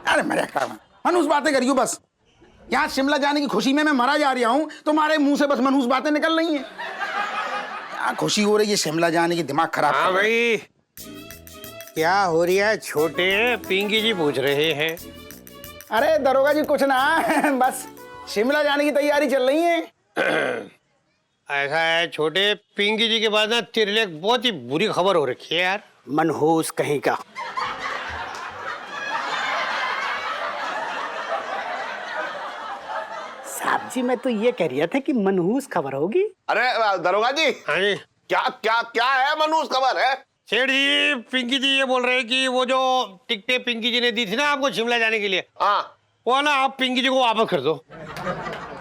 अरे मजाक कर, मनूस बातें करियो बस। यहाँ शिमला जाने की खुशी में मैं मरा जा रहा हूँ, तुम्हारे मुंह से बस मनूस बातें निकल रही हैं। क्या खुशी हो रही है शिमला जाने की, दिमाग खराब। हाँ भाई क्या हो रही है? छोटे पिंकी जी पूछ रहे हैं। अरे दरोगा जी कुछ ना, बस शिमला जाने की तैयारी चल रही है। ऐसा है छोटे, पिंकी जी के बाद ना तेरे लिए एक बहुत ही बुरी खबर हो रखी है यार। मनहूस कहीं का। साहब जी मैं तो ये कह रहा था कि मनहूस खबर होगी। अरे दरोगा जी, हाँ जी क्या क्या क्या है मनोज, खबर है? सेठ जी, पिंकी जी ये बोल रहे हैं कि वो जो टिकटें पिंकी जी ने दी थी ना आपको शिमला जाने के लिए, हाँ, वो ना आप पिंकी जी को वापस कर दो।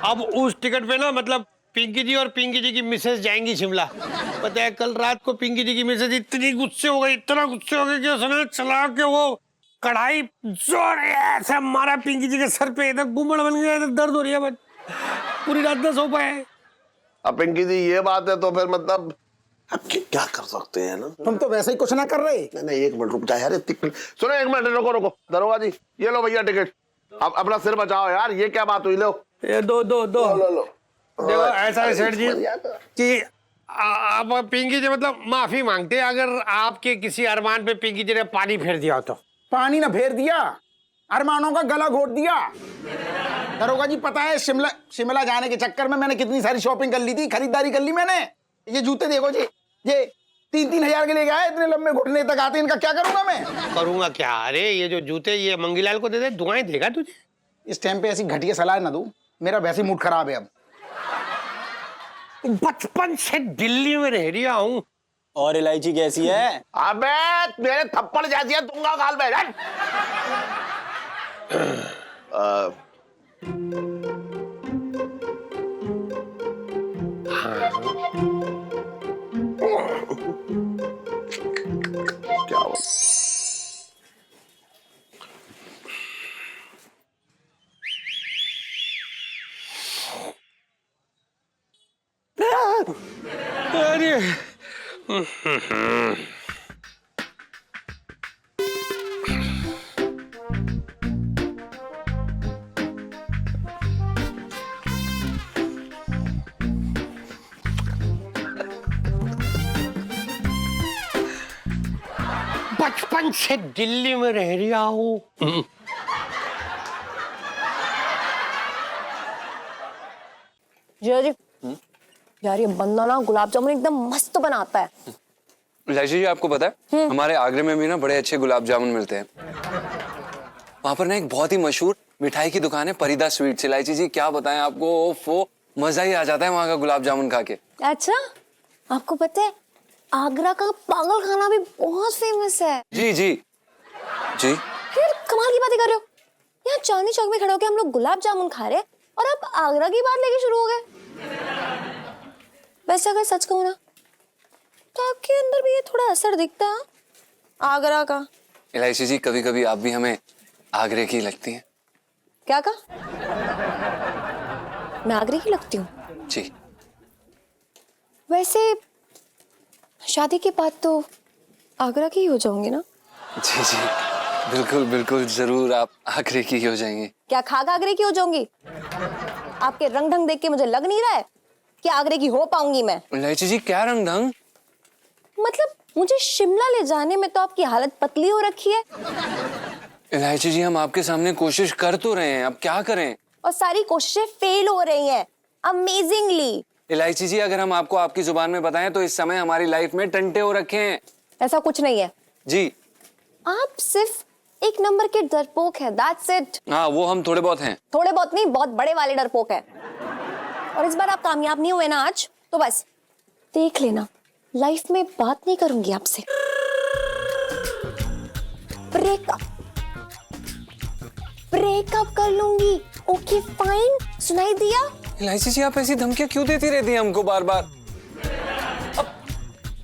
अब उस टिकट पे ना मतलब पिंकी जी और पिंकी जी की मिसेज जाएंगी शिमला। पता है कल रात को पिंकी जी की मिसेज इतनी गुस्से हो गई, इतना गुस्से हो गई कि उसने चला के वो कढ़ाई जोर ऐसे मारा पिंकी जी के सर पे, इधर गुमड़ बन गया, इधर दर्द हो रही है, बस पूरी रात न सो पाए। अब पिंकी जी ये बात है तो फिर मतलब अब क्या कर सकते हैं ना। तुम तो वैसे ही कुछ ना कर रहे। नहीं, एक मिनट रुक जा यार, सुनो एक मिनट, रुको रुको दरोगा जी, ये लो भैया टिकट। अब अपना सिर बचाओ यार, ये क्या बात हुई? लो ये दो लो। देखो ऐसा है सेठ जी कि आप पिंकी जी मतलब माफी मांगते हैं अगर आपके किसी अरमान पे पिंकी जी ने पानी फेर दिया हो तो। पानी ना फेर दिया, अरमानों का गला घोट दिया। दरोगा जी पता है शिमला जाने के चक्कर में मैंने कितनी सारी शॉपिंग कर ली थी, खरीदारी कर ली मैंने। ये जूते देखो जी, ये 3-3 हजार के लेके आए, इतने लंबे घुटने तक आते, इनका क्या करूंगा मैं? करूंगा क्या? अरे ये जो जूते ये मंगीलाल को दे दे, दुआएं देगा तुझे। इस टाइम पे ऐसी घटिया सलाह ना दूं, मेरा वैसे मूड खराब है अब। बचपन से दिल्ली में रह रहा हूँ। और इलायची कैसी है? अबे मेरे थप्पड़ जैसी है, दूंगा गाल में। क्या हुआ? अरे बचपन से दिल्ली में रह रहा हूँ। जी यार ये बंदा ना गुलाब जामुन एकदम मस्त बनाता है। इलायची जी आपको पता है हमारे आगरे में भी ना बड़े अच्छे गुलाब जामुन मिलते हैं। वहां पर ना एक बहुत ही मशहूर मिठाई की दुकान है, परिदा स्वीट्स। इलायची जी क्या बताएं आपको, वो मजा ही आ जाता है वहां का गुलाब जामुन खा के। अच्छा, आपको पता है आगरा का पागल खाना भी बहुत फेमस है। जी जी जी। फिर कमाल की बातें कर रहे हो, यहाँ चांदनी चौक में खड़े होकर हम लोग गुलाब जामुन खा रहे और अब आगरा की बात लेके शुरू हो गए। वैसे अगर सच कहूँ ना तो आपके अंदर भी ये थोड़ा असर दिखता है आगरा का। इलायची जी कभी कभी आप भी हमें आगरे की लगती हैं। क्या कहा? मैं आगरे की लगती हूँ? जी। वैसे शादी के बाद तो आगरा की ही हो जाऊंगी ना? जी जी बिल्कुल बिल्कुल, जरूर आप आगरे की हो जाएंगे। क्या खाक आगरे की हो जाऊंगी? आपके रंग ढंग देख के मुझे लग नहीं रहा है कि आगरे की हो पाऊंगी मैं। इलायची जी क्या रंग ढंग? मतलब मुझे शिमला ले जाने में तो आपकी हालत पतली हो रखी है। इलायची जी हम आपके सामने कोशिश कर तो रहे हैं, अब क्या करें? और सारी कोशिशें फेल हो रही हैं अमेजिंगली। इलायची जी अगर हम आपको आपकी जुबान में बताएं तो इस समय हमारी लाइफ में टंटे हो रखे हैं। ऐसा कुछ नहीं है जी। आप सिर्फ एक नंबर के डरपोक है, दैट्स इट। हाँ वो हम थोड़े बहुत हैं। थोड़े बहुत नहीं, बहुत बड़े वाले डरपोक है। और इस बार आप कामयाब नहीं हुए ना आज, तो बस देख लेना लाइफ में बात नहीं करूंगी आपसे। ब्रेकअप कर लूंगी। ओके फाइन, सुनाई दिया? इलायची जी आप ऐसी धमकियां क्यों देती रहती हैं हमको बार बार? अब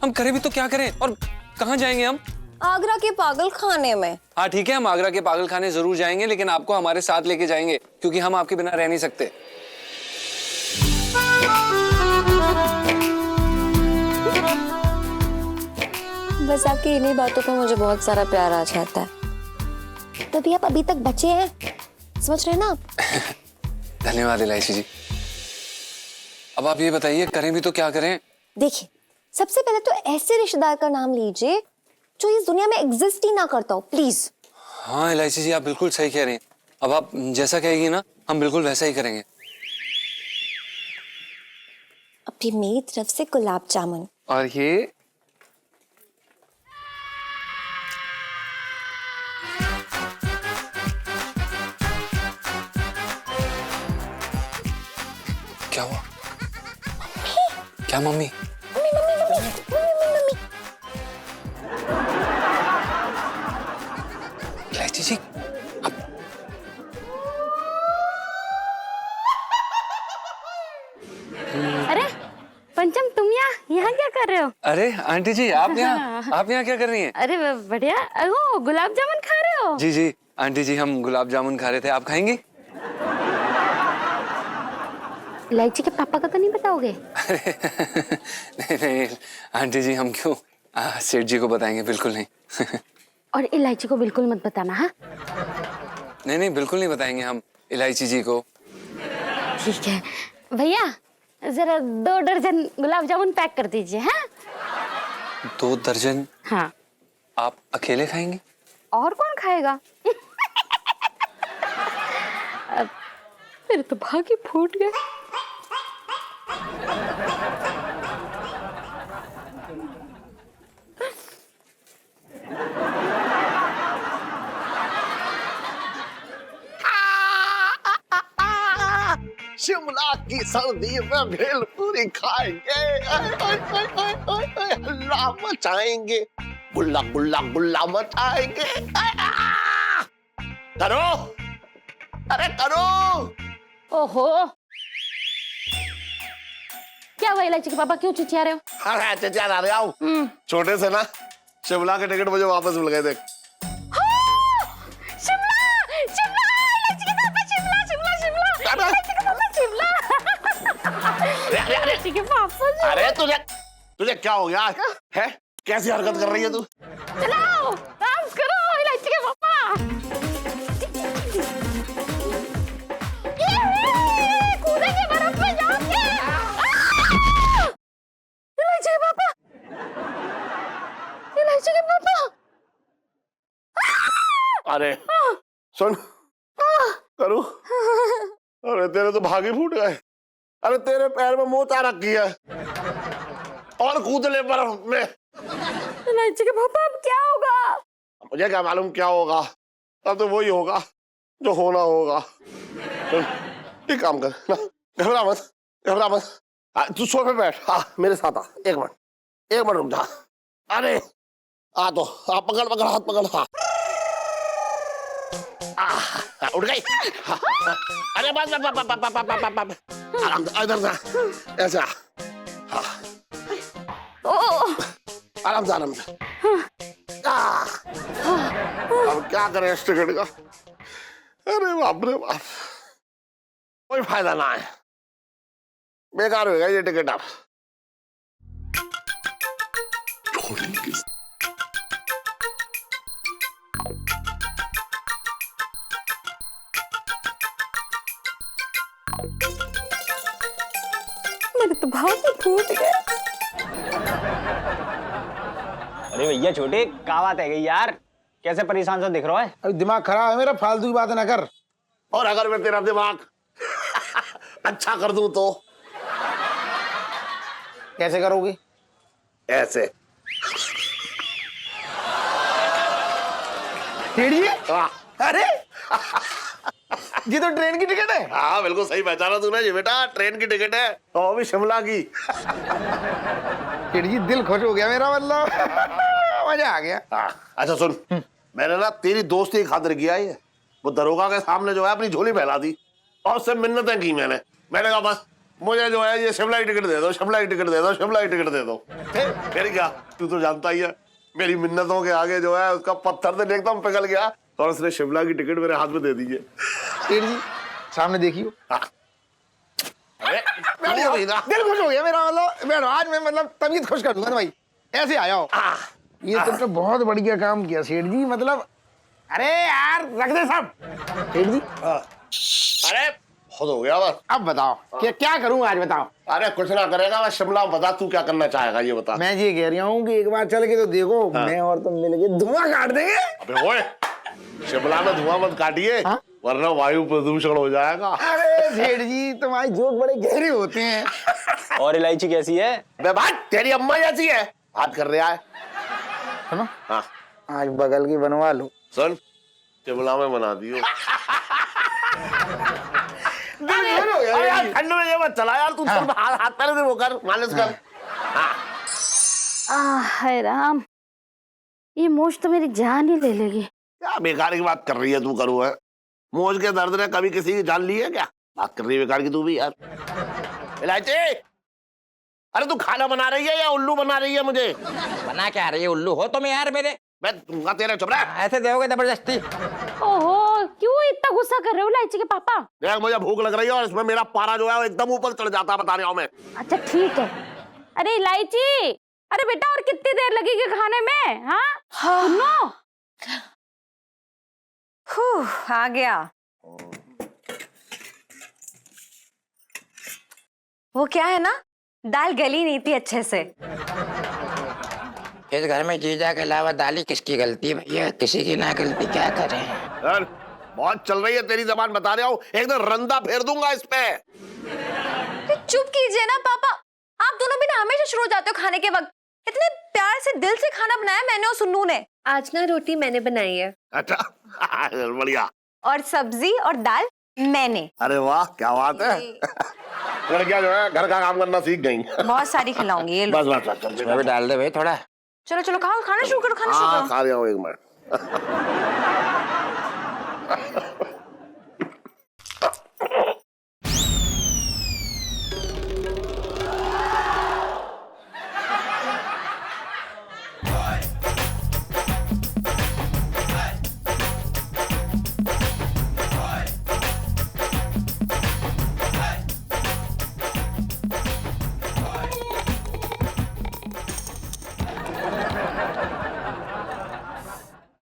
हम करें भी तो क्या करें, और कहाँ जाएंगे हम? आगरा के पागल खाने में। हाँ ठीक है, हम आगरा के पागल खाने जरूर जाएंगे, लेकिन आपको हमारे साथ लेके जाएंगे क्योंकि हम आपके बिना रह नहीं सकते। बस आपकी इन्हीं बातों पर मुझे बहुत सारा प्यार आ जाता है, तभी आप अभी तक बचे हैं, समझ रहे हैं ना आप? धन्यवाद इलायची जी। अब आप ये बताइए करें भी तो क्या करें? देखिए, सबसे पहले तो ऐसे रिश्तेदार का नाम लीजिए जो इस दुनिया में एग्जिस्ट ही ना करता हो, प्लीज। हाँ इलायची जी आप बिल्कुल सही कह रहे हैं। अब आप जैसा कहेगी ना हम बिल्कुल वैसा ही करेंगे। अभी मेरी तरफ से गुलाब जामुन। और ये क्या हुआ? क्या मम्मी? मम्मी मम्मी मम्मी यहाँ क्या कर रहे हो? अरे आंटी जी, आप यहाँ क्या कर रही हैं? अरे बढ़िया। ओ, गुलाब जामुन खा रहे हो? जी जी आंटी जी, हम गुलाब जामुन खा रहे थे, आप खाएंगी? इलायची के पापा का तो नहीं बताओगे? नहीं आंटी जी, हम क्यों सेठ जी को बताएंगे, बिल्कुल नहीं। और इलायची को बिल्कुल मत बताना। हाँ नहीं बिल्कुल नहीं बताएंगे हम इलायची जी को। ठीक है भैया, जरा 2 दर्जन गुलाब जामुन पैक कर दीजिए। हाँ 2 दर्जन? हाँ। आप अकेले खाएंगे? और कौन खाएगा? मेरे तो भाग ही फूट गए। शिमला की सर्दी में भेलपूरी खाएंगे, हल्ला मचाएंगे, गुल्ला गुल्ला गुल्ला मचाएंगे। करो, अरे करो। ओहो, क्या हुआ इलायची के पापा, क्यों चिचिया रहे हो? हाँ चिचिया रहे आओ। छोटे से ना शिमला के टिकट मुझे वापस मिल गए। देख अरे तुझे क्या हो गया है? कैसी हरकत कर रही है तू? चलाओ, डांस करो इलायची के पापा। ये कूदेंगे बर्फ में जाओगे। इलायची के पापा, इलायची के पापा। अरे सुन करूं, अरे तेरे तो भाग ही फूट गए। अरे तेरे पैर में मोच आ रखी है और कूद ले बर्फ में। इलायची के पापा, अब क्या होगा? मुझे क्या मालूम क्या होगा, अब तो वही होगा जो होना होगा। एक काम कर ना, घबरा मत, घबरा मत। तू सोफे पे बैठ, हाँ मेरे साथ आ। एक मिनट रुक जा। अरे आ तो पकड़ हाथ पकड़। हाँ उठ गई। अरे बस आराम से, इधर से ऐसे आराम से। अब क्या करें इस टिकट का? अरे बाप रे बाप, कोई फायदा ना है, बेकार होगा ये टिकट। अब मेरे तो भाग ही फूट गए। अरे भैया छोटे, क्या बात है गई यार, कैसे परेशान सा दिख रहा है? अरे दिमाग खराब है मेरा, फालतू की बात ना कर। और अगर मैं तेरा दिमाग अच्छा कर दूं तो? कैसे करोगे? ऐसे। अरे ये तो ट्रेन की टिकट है। हाँ बिल्कुल सही पहचाना तूने, ये बेटा ट्रेन की टिकट है और भी शिमला की। जी दिल खुश हो गया मेरा, मतलब मजा आ गया। अच्छा सुन, मैंने ना तेरी दोस्ती की खातिर किया है। वो दरोगा के सामने जो है अपनी झोली फैला दी और उससे मिन्नतें की मैंने कहा बस मुझे जो है ये शिमला की टिकट दे दो, शिमला की टिकट दे दो, शिमला की टिकट दे दो। फिर क्या, तू तो जानता ही है मेरी मिन्नतों के आगे जो है उसका पत्थर से एकदम पिघल गया और उसने शिमला की टिकट मेरे हाथ में दे दी है। सेठ जी सामने देखियो। अरे दिल खुश हो गया मेरा, मतलब आज मैं मतलब तबीयत खुश कर दूंगा भाई, ऐसे आया हो। ये तुमने बहुत बढ़िया काम किया सेठ जी, मतलब अरे यार रख दे सब। सेठ जी अरे खुद हो गया बस। अब बताओ क्या करूं आज, बताओ। अरे कुछ ना करेगा मैं शिमला, बता तू क्या करना चाहेगा ये बता। मैं ये कह रहा हूँ कि एक बार चल के तो देखो। मैं और तुम मिलके धुआं काट देंगे। अबे ओए, शिमला में धुआं मत काटिए वरना वायु प्रदूषण हो जाएगा। अरे सेठ जी तुम्हारे जोक बड़े गहरे होते हैं। और इलायची कैसी है? बे बात तेरी अम्मा जैसी है, बात कर रहा है। सुनो, हाँ आज बगल की बनवा लो। सुन, शिमला में बना दियो। ठंड में ये मत चला यार, तू हाथ पैर से वो कर, मालिश कर। हाय राम, ये मोच तो मेरी जान ही ले लेगी। क्या बेकार की बात कर रही है तू? करू है मोच के दर्द ने कभी किसी की जान ली है क्या? बात कर रही है बेकार की तू भी यार। इलायची, अरे तू खाना बना रही है या उल्लू बना रही है मुझे? बना क्या रही है उल्लू हो तुम यार मेरे? मैं दूंगा तेरे, चुप रह। ऐसे दोगे जबरदस्ती? ओहो, क्यों इतना गुस्सा कर रहे हो इलायची के पापा? देख मुझे भूख लग रही है और इसमें मेरा पारा जो है वो एकदम ऊपर चढ़ जाता है, बता रहा हूँ मैं। अच्छा ठीक है। अरे इलायची, अरे बेटा और कितनी देर लगेगी खाने में? हाँ सुनो। आ गया। वो क्या है ना, दाल गली नहीं थी अच्छे से। इस घर में जीजा के अलावा दाली किसकी गलती है भैया? किसी की ना गलती, क्या करें? यार बहुत चल रही है तेरी जबान, बता रहा हूँ, एकदम रंदा फेर दूंगा इस पे। चुप कीजिए ना पापा, आप दोनों भी ना हमेशा शुरू हो जाते हो खाने के वक्त। इतने प्यार से दिल से खाना बनाया मैंने और सुन्नू ने। आज ना रोटी मैंने बनाई है। अच्छा बढ़िया। और सब्जी और दाल मैंने। अरे वाह क्या बात है। लड़कियां जो है घर का काम करना सीख गई। बहुत सारी खिलाऊंगी ये लो। बस बस बस मैं भी डाल दे भाई थोड़ा। चलो चलो खाओ, खाना शुरू करो, खाना शुरू करो। खा रहा हूँ एक मिनट।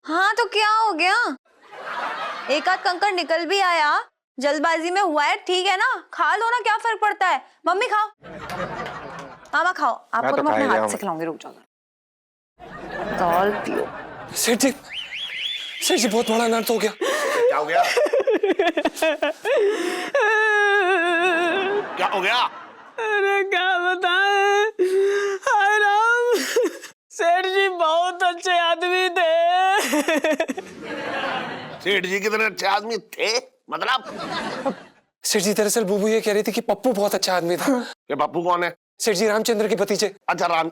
हाँ तो क्या हो गया? एक आध कंकड़ निकल भी आया, जल्दबाजी में हुआ है, ठीक है ना, खा लो ना, क्या फर्क पड़ता है। मम्मी खाओ, मामा खाओ, आपको तो मैं अपने हाथ से खिलाऊंगी, रुक जाओ। दाल पियो। सेठ जी बहुत बड़ा अनर्थ हो गया। क्या हो गया? क्या हो गया? अरे क्या बताएं, हाय राम, सेठ जी बहुत अच्छे आदमी थे। सेठ जी कितने अच्छे आदमी थे मतलब? सेठ जी दरअसल बुबू ये कह रही थी कि पप्पू बहुत अच्छा आदमी था। ये पप्पू कौन है? सेठ जी रामचंद्र के भतीजे। अच्छा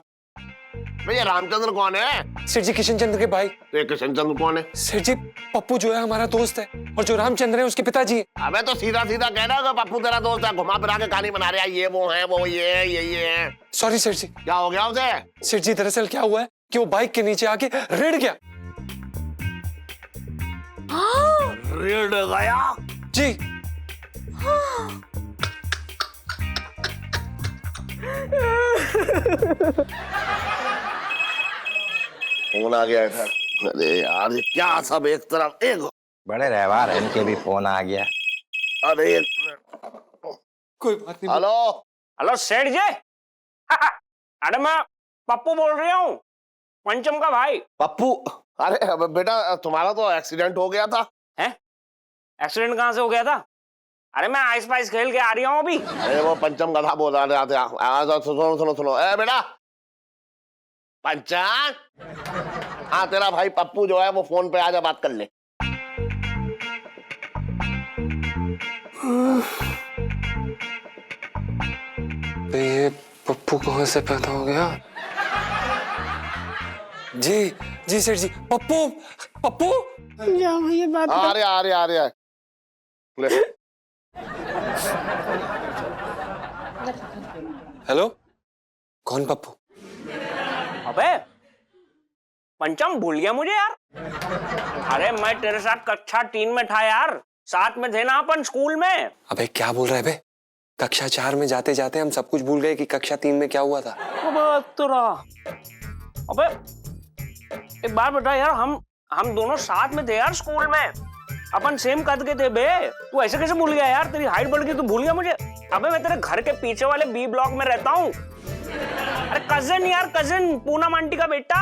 भैया रामचंद्र कौन है? सेठ जी किशन चंद्र के भाई। ये किशन चंद्र कौन है? सेठ जी पप्पू जो है हमारा दोस्त है और जो रामचंद्र है उसके पिताजी है। अबे तो सीधा सीधा कहना कि पप्पू तेरा दोस्त है, घुमा फिरा के कहानी बना रहा है, ये वो है, वो ये है, ये है। सॉरी सेठ जी। क्या हो गया उसे? सेठ जी दरअसल क्या हुआ है कि वो बाइक के नीचे आके रेड़ गया। रेड़ गया? जी। फोन आ गया था। अरे यार ये क्या सब एक तरफ, एक बड़े व्यवहार है इनके भी, फोन आ गया। अरे कोई बात नहीं। हेलो हेलो सेठ जी। अरे मैं पप्पू बोल रही हूँ, पंचम का भाई। पप्पू? अरे बेटा तुम्हारा तो एक्सीडेंट हो गया था। हैं? एक्सीडेंट कहाँ से हो गया था? अरे मैं आइस पाइस खेल के आ रही हूँ अभी। अरे वो पंचम गधा बोल रहा था। सुनो सुनो सुनो, ए बेटा पंचम, हाँ तेरा भाई पप्पू जो है वो फोन पे आजा, बात कर ले। तो ये पप्पू कहाँ से पैदा हो गया? जी सेठ जी, पप्पू पप्पू। जाओ भैया बात आ रहे ले। हेलो, कौन पप्पू? अबे पंचम भूल गया मुझे यार। अरे मैं तेरे साथ कक्षा 3 में था यार, साथ में थे ना अपन स्कूल में। अबे क्या बोल रहा है बे? कक्षा 4 में जाते जाते हम सब कुछ भूल गए कि कक्षा 3 में क्या हुआ था। अबे एक बार बता यार, हम दोनों साथ में थे यार स्कूल में, अपन सेम कद के थे बे। तू ऐसे कैसे भूल गया यार? तेरी हाइट बढ़ गई, तू भूल गया मुझे? अबे मैं तेरे घर के पीछे वाले बी ब्लॉक में रहता हूँ। अरे कजिन यार, कजिन, पूनम आंटी का बेटा।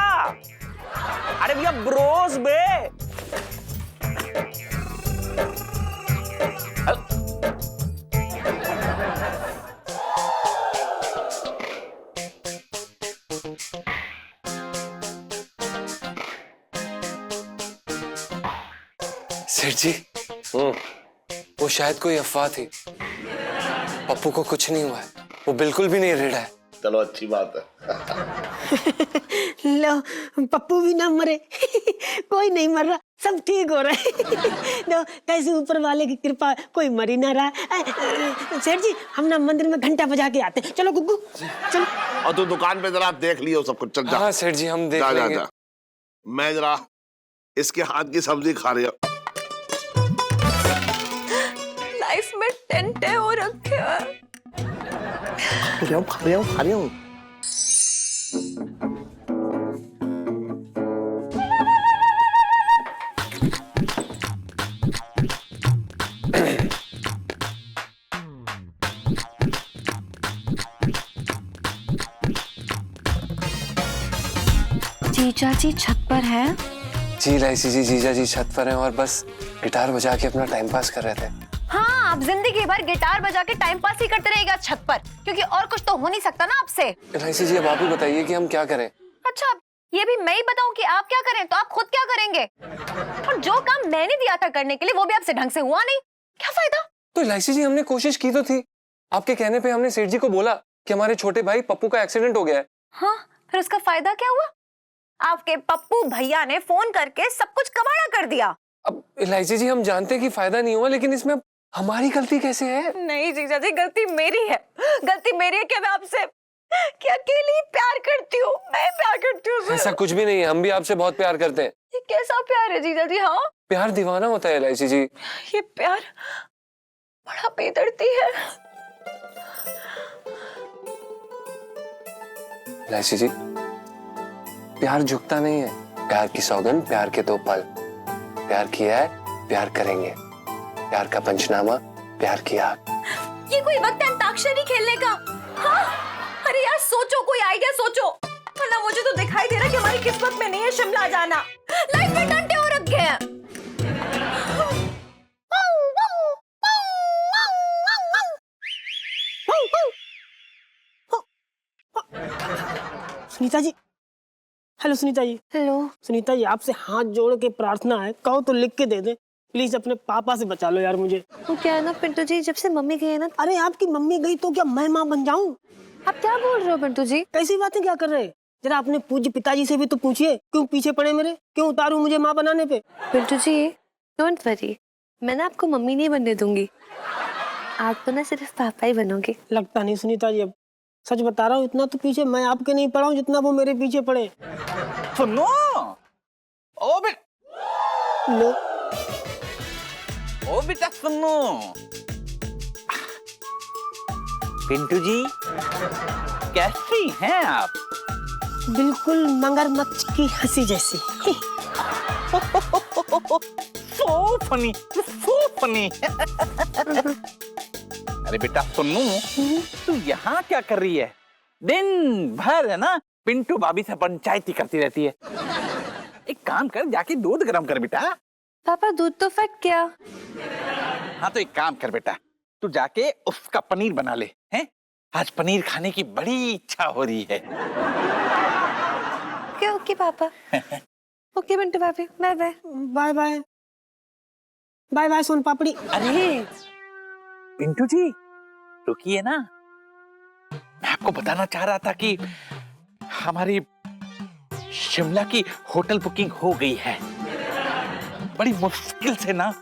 अरे भैया ब्रोस बे। सेठ जी वो शायद कोई अफवाह थी, पप्पू को कुछ नहीं हुआ है, वो बिल्कुल भी नहीं रेड़ा है। चलो अच्छी बात है। लो पप्पू भी ना मरे। कोई नहीं मर रहा, सब ठीक हो रहा है। तो कैसे ऊपर वाले की कृपा, कोई मरी ना रहा। सेठ जी हम ना मंदिर में घंटा बजा के आते हैं। चलो गुग्गू चलो। और तू दुकान पे जरा देख लियो सब कुछ। चल जा। हाँ सेठ जी हम देख जा, लेंगे। जा। मैं जरा इसके हाथ की सब्जी खा रही हूँ। लाइफ में टेंटे हो रखे हैं। खा रही हूँ। जीजा जी छत पर हैं? जी लाइसी जी, जीजा जी छत पर हैं और बस गिटार बजा के अपना टाइम पास कर रहे थे। हाँ, आप जिंदगी भर गिटार बजा के टाइम पास ही करते रहेगा छत पर, क्योंकि और कुछ तो हो नहीं सकता ना आपसे। लाइसी जी अब आप ही बताइए कि हम क्या करें। अच्छा, ये भी मैं ही बताऊं कि आप क्या करें, तो आप खुद क्या करेंगे? और जो काम मैंने दिया था करने के लिए वो भी आपसे ढंग से हुआ नहीं, क्या फायदा? तो लाइसी जी हमने कोशिश की तो थी। आपके कहने पे हमने सेठ जी को बोला कि हमारे छोटे भाई पप्पू का एक्सीडेंट हो गया है। हाँ, फिर उसका फायदा क्या हुआ? आपके पप्पू भैया ने फोन करके सब कुछ कबाड़ा कर दिया। अब लाइसी जी हम जानते हैं कि फायदा नहीं हुआ, लेकिन इसमें हमारी गलती कैसे है? नहीं जीजा जी, गलती मेरी है। गलती मेरी है कि मैं आपसे कि अकेली प्यार करती हूँ। मैं प्यार करती हूँ। ऐसा कुछ भी नहीं है, हम भी आपसे बहुत प्यार करते हैं। ये कैसा प्यार है जीजा जी? हाँ, प्यार दीवाना होता है लाइसी जी। ये प्यार बड़ा बेदर्दी है। लाइसी जी प्यार झुकता नहीं है। प्यार की सौगंध, प्यार के 2 पल। प्यार किया है, प्यार करेंगे। प्यार का पंचनामा, प्यार की आग। ये कोई वक्त है अंताक्षरी खेलने का? हाँ? अरे यार सोचो, कोई आइडिया सोचो। वरना मुझे तो दिखाई दे रहा है कि हमारी किस्मत में नहीं है शिमला जाना। लाइफ में डंडे हो रखे हैं। सुनीता जी, हेलो सुनीता जी। हेलो सुनीता जी, आपसे हाथ जोड़ के प्रार्थना है, कहो तो लिख के दे दे प्लीज। अपने पापा से बचा लो यार मुझे। वो क्या है ना पिंटू जी, जब से मम्मी गई है ना। अरे आपकी मम्मी गई तो क्या मैं माँ बन जाऊं? आप क्या बोल रहे हो पिंटू जी? कैसी बातें क्या कर रहे हैं? जरा अपने पूज्य पिताजी से भी तो पूछिए, क्यों पीछे पड़े मेरे? क्यों उतारू मुझे माँ बनाने पे? पिंटू जी डोंट वरी, मैं ना आपको मम्मी नहीं बनने दूंगी। आप तो ना सिर्फ पापा ही बनोगे। लगता नहीं सुनीता जी, अब सच बता रहा हूँ, इतना तो पीछे मैं आपके नहीं पड़ा हूँ जितना वो मेरे पीछे पड़े। सुनो ओ लो ओ बेटा सुनो। पिंटू जी कैसी हैं आप? बिल्कुल मगरमच्छ की हंसी जैसी। So funny, so funny. अरे बेटा सुनो, तू यहाँ क्या कर रही है? दिन भर है ना पिंटू भाभी से पंचायती करती रहती है। एक काम कर, जाके दूध गर्म कर बेटा। पापा दूध तो फट गया। हाँ तो एक काम कर बेटा, तू जाके उसका पनीर बना ले। हैं? आज पनीर खाने की बड़ी इच्छा हो रही है। ओके ओके पापा। ओके पिंटू भाभी, bye bye. Bye bye bye bye Soan Papdi. अरे पिंटू जी रुकिए ना, मैं आपको बताना चाह रहा था कि हमारी शिमला की होटल बुकिंग हो गई है। बड़ी मुश्किल से ना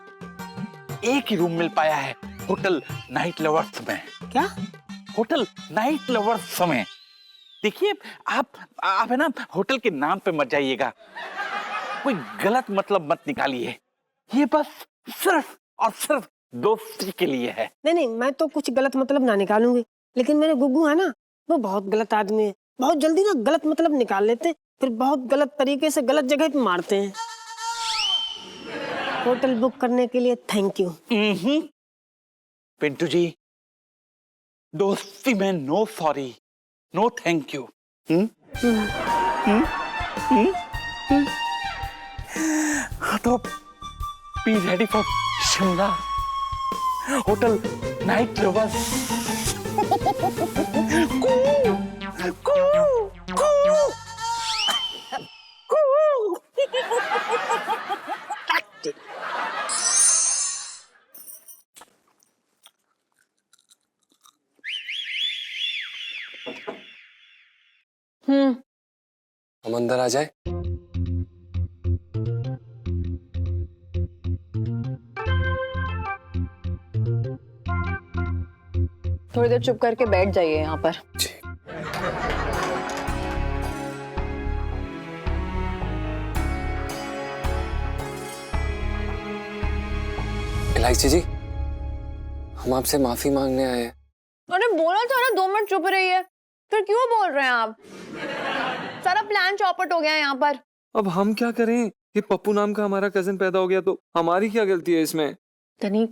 एक ही रूम मिल पाया है होटल नाइट लवर्स में। क्या? होटल नाइट लवर्स में। देखिए आप है ना होटल के नाम पे मत जाइएगा, कोई गलत मतलब मत निकालिए। ये बस सिर्फ और सिर्फ दोस्ती के लिए है। नहीं, मैं तो कुछ गलत मतलब ना निकालूंगी, लेकिन मेरे गुग्गू है ना, वो बहुत गलत आदमी है। बहुत जल्दी ना गलत मतलब निकाल लेते, फिर बहुत गलत तरीके से गलत जगह पे मारते हैं। होटल बुक करने के लिए थैंक यू। पिंटू जी दोस्ती में no sorry, no thank you. तो be ready for Shimla hotel night lovers. हम अंदर आ जाए? थोड़ी देर चुप करके बैठ जाइए यहाँ पर। इलायची जी, हम आपसे माफी मांगने आए हैं। अरे बोला था ना 2 मिनट चुप रहिए, फिर क्यों बोल रहे हैं आप? सारा प्लान चौपट हो गया है यहाँ पर। अब हम क्या करें? ये पप्पू नाम का हमारा कजिन पैदा हो गया तो हमारी क्या गलती है इसमें? तनी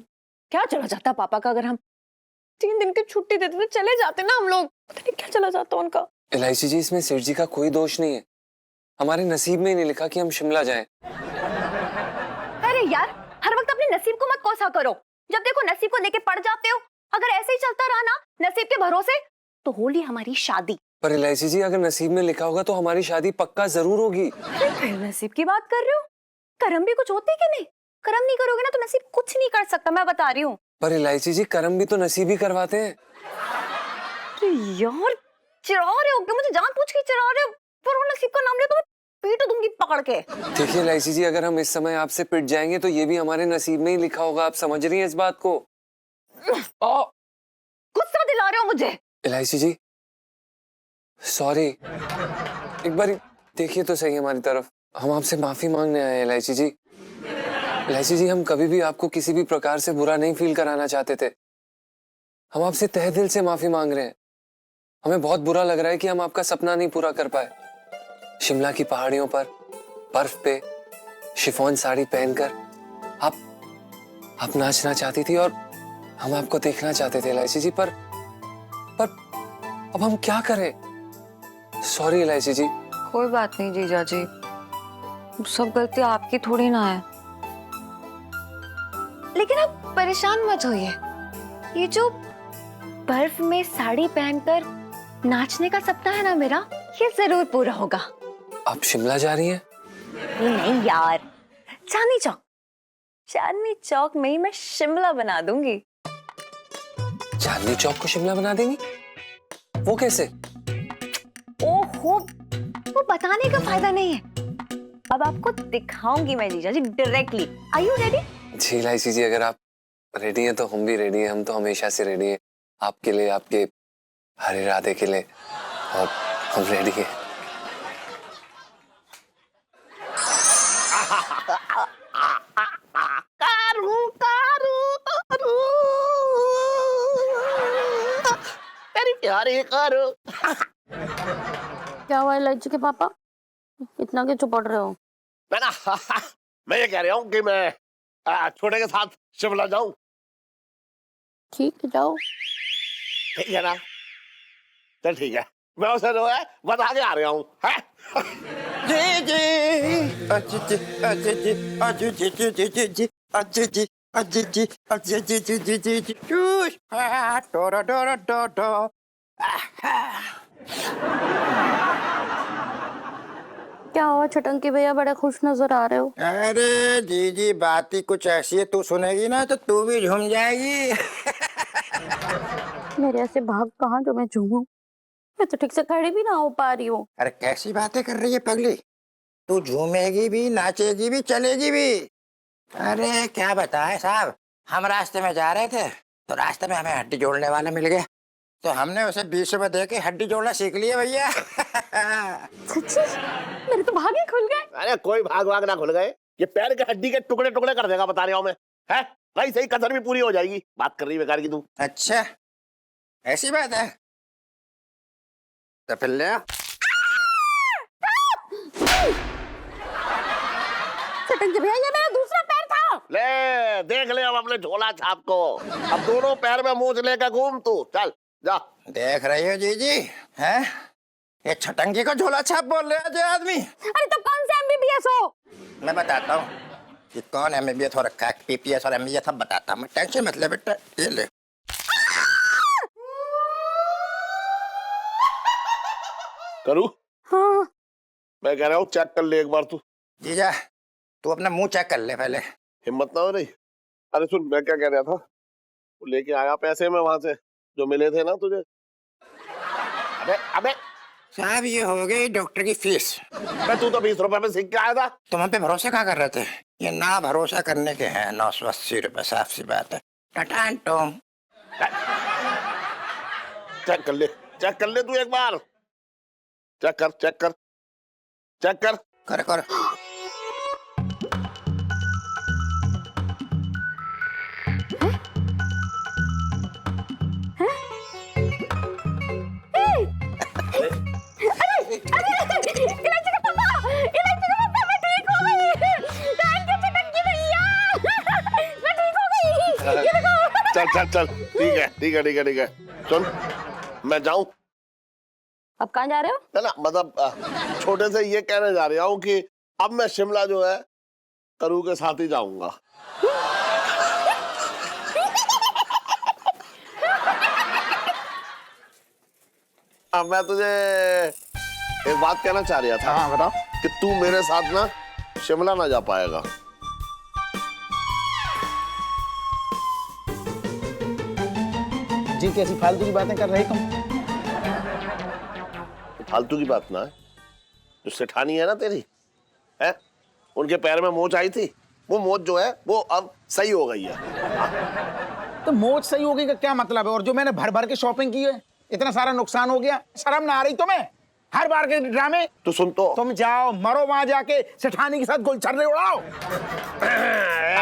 क्या चला जाता पापा का, अगर हम 3 दिन की छुट्टी देते तो चले जाते ना हम लोग। पता नहीं क्या चला जाता उनका। इलायची जी, इसमें सेठ जी का कोई दोष नहीं है। हमारे नसीब में ही नहीं लिखा कि हम शिमला जाएं। अरे यार, हर वक्त अपने नसीब को मत कोसा करो। जब देखो नसीब को लेके पड़ जाते हो। अगर ऐसे ही चलता रहा ना नसीब के भरोसे, तो होली हमारी शादी। पर इलायची जी, अगर नसीब में लिखा होगा तो हमारी शादी पक्का जरूर होगी। नसीब की बात कर रहे हो? कर्म भी कुछ होते कि नहीं? कर्म नहीं करोगे ना तो नसीब कुछ नहीं कर सकता, मैं बता रही हूँ। पर इलायची जी, कर्म भी तो नसीब ही करवाते हैं। तो यार चिढ़ा रहे हो क्या मुझे? जानबूझ के चिढ़ा रहे हो? पर वो नसीब का नाम ले तो पीट दूंगी पकड़ के। देखिए इलायची जी, अगर हम इस समय आपसे पिट जाएंगे तो ये भी हमारे नसीब में ही लिखा होगा। आप समझ रही हैं इस बात को? गुस्सा दिला रहे हो मुझे। इलायची जी सॉरी, एक बार देखिए तो सही हमारी तरफ। हम आपसे माफी मांगने आए हैं इलायची जी। इलायची जी, हम कभी भी आपको किसी भी प्रकार से बुरा नहीं फील कराना चाहते थे। हम आपसे तहे दिल से माफी मांग रहे हैं। हमें बहुत बुरा लग रहा है कि हम आपका सपना नहीं पूरा कर पाए। शिमला की पहाड़ियों पर बर्फ पे शिफॉन साड़ी पहनकर आप नाचना चाहती थी और हम आपको देखना चाहते थे इलायची जी। पर अब हम क्या करें? सॉरी इलायची जी। कोई बात नहीं जीजा जी, सब गलती आपकी थोड़ी ना है। लेकिन आप परेशान मत होइए। ये जो बर्फ में साड़ी पहनकर नाचने का सपना है ना मेरा, ये जरूर पूरा होगा। आप शिमला जा रही हैं? नहीं यार, चांदनी चौक में ही मैं शिमला बना दूंगी। चांदनी चौक को शिमला बना देंगी? वो कैसे? ओहो, वो बताने का फायदा नहीं है। अब आपको दिखाऊंगी मैं जीजा जी डायरेक्टली। Are you ready? जी इलायची जी, अगर आप रेडी हैं तो हम भी रेडी हैं। हम तो हमेशा से रेडी हैं आपके लिए, आपके हर इरादे के लिए, और हम रेडी हैं। प्यारे करो। क्या हुआ इलायची के पापा, इतना क्यों चुप रहे हो? मैं ये कह रहा हूँ कि मैं छोटे के साथ शिमला जाऊं। ठीक है, जाओ। ठीक है ना? चल ठीक है, मैं उसे जो है बता के आ रहा हूँ। जी जी अजी जी अजी जी अजी जी जी जी जी जी अजी जी अजी जी अजी जी जी जी जी जी चूश डोरा डोरा डोडो। क्या हुआ छटंकी भैया, बड़े खुश नजर आ रहे हो? अरे जी जी, बात ही कुछ ऐसी है, तू सुनेगी ना तो तू भी झूम जाएगी। मेरे ऐसे भाग कहाँ जो मैं झूमूं? मैं तो ठीक से खड़ी भी ना हो पा रही हूँ। अरे कैसी बातें कर रही है पगली, तू झूमेगी भी, नाचेगी भी, चलेगी भी। अरे क्या बताएं साहब, हम रास्ते में जा रहे थे तो रास्ते में हमें हड्डी जोड़ने वाला मिल गया, तो हमने उसे 20 रुपए दे के हड्डी जोड़ना सीख लिया भैया। सच्ची? मेरे तो भाग ही खुल गए। अरे कोई भाग ना खुल गए, ये पैर के हड्डी के टुकड़े टुकड़े कर देगा, बता रहा हूँ मैं। है भाई, सही कसर भी पूरी हो जाएगी। बात कर रही बेकार की तू। अच्छा ऐसी बात है तो फिर ले आ। छटंकी भैया, ये मेरा दूसरा पैर था। ले देख ले अब अपने झोला छाप को। अब दोनों पैर में मूंछ लेकर घूम तू, चल जा। देख रही हो जीजी, हैं? ये छटंकी को झोला छाप बोल रहे हैं आदमी। अरे तो कौन से एमबीबीएस हो? मैं बताता हूँ कि कौन एमबीबीएस हो रखा है, पीपीएस और एमबीबीएस सब बताता हूँ मैं। टेंशन मत ले बेटा, ये ले। करूँ? हाँ। मैं कह रहा हूँ चेक कर ले एक बार तू। जीजा तू अपना मुंह चेक कर ले पहले। हिम्मत ना हो रही? अरे सुन, मैं क्या कह रहा था, वो लेके आया पैसे में वहां से जो मिले थे ना तुझे। अबे अबे साहब, ये हो गई डॉक्टर की फीस। तू तो 20 रुपए में सीख के आया था। तुम हम पे भरोसा कहाँ कर रहे थे? ये ना भरोसा करने के हैं 980 रुपए, साफ सी बात है। टटान टोम। चेक कर ले तू एक बार। चेक कर। कर इलायची का पापा, मैं ठीक हो गई। थैंक यू चिकन भैया, मैं ठीक हो गई। ये देखो। चल ठीक है। सुन, मैं जाऊं? अब कहाँ जा रहे हो? है ना, मतलब छोटे से ये कहने जा रहा हूँ कि अब मैं शिमला जो है करू के साथ ही जाऊंगा। अब मैं तुझे एक बात कहना चाह रहा था। हाँ बताओ। कि तू मेरे साथ ना शिमला ना जा पाएगा। जी कैसी फालतू की बातें कर रहे तुम? फालतू की बात ना है, जो सेठानी है ना तेरी, है, उनके पैर में मोच आई थी, वो मोच जो है वो अब सही हो गई है। तो मोच सही हो गई का क्या मतलब है? और जो मैंने भर भर के शॉपिंग की है, इतना सारा नुकसान हो गया, शर्म ना आ रही तुम्हें? हर बार के ड्रामे। तो सुन, तो तुम जाओ मरो वहां जाके सेठानी के साथ गुलछर्रे उड़ाओ।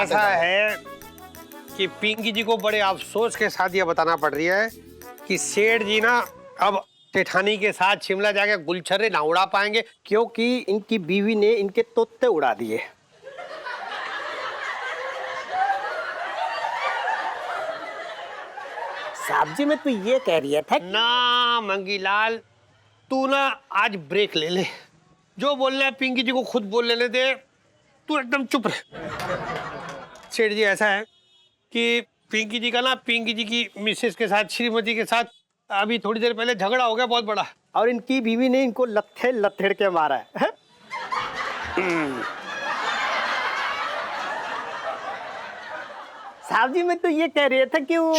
ऐसा है कि पिंकी जी को बड़े अफसोस के साथ ये बताना पड़ रही है कि सेठ जी ना अब सेठानी के साथ शिमला जाके गुलछर्रे ना उड़ा पाएंगे, क्योंकि इनकी बीवी ने इनके तोते उड़ा दिए। साहब जी मैं तो ये कह रही था ना मंगीलाल, तू ना आज ब्रेक ले ले। जो बोलना है पिंकी जी को खुद बोल लेने दे, तू एकदम चुप रह। सेठ जी ऐसा है कि पिंकी जी का ना पिंकी जी की मिसेस के साथ, श्रीमती के साथ अभी थोड़ी देर पहले झगड़ा हो गया बहुत बड़ा, और इनकी बीवी ने इनको लथेड़ के मारा है। साहब जी मैं तो ये कह रही था कि वो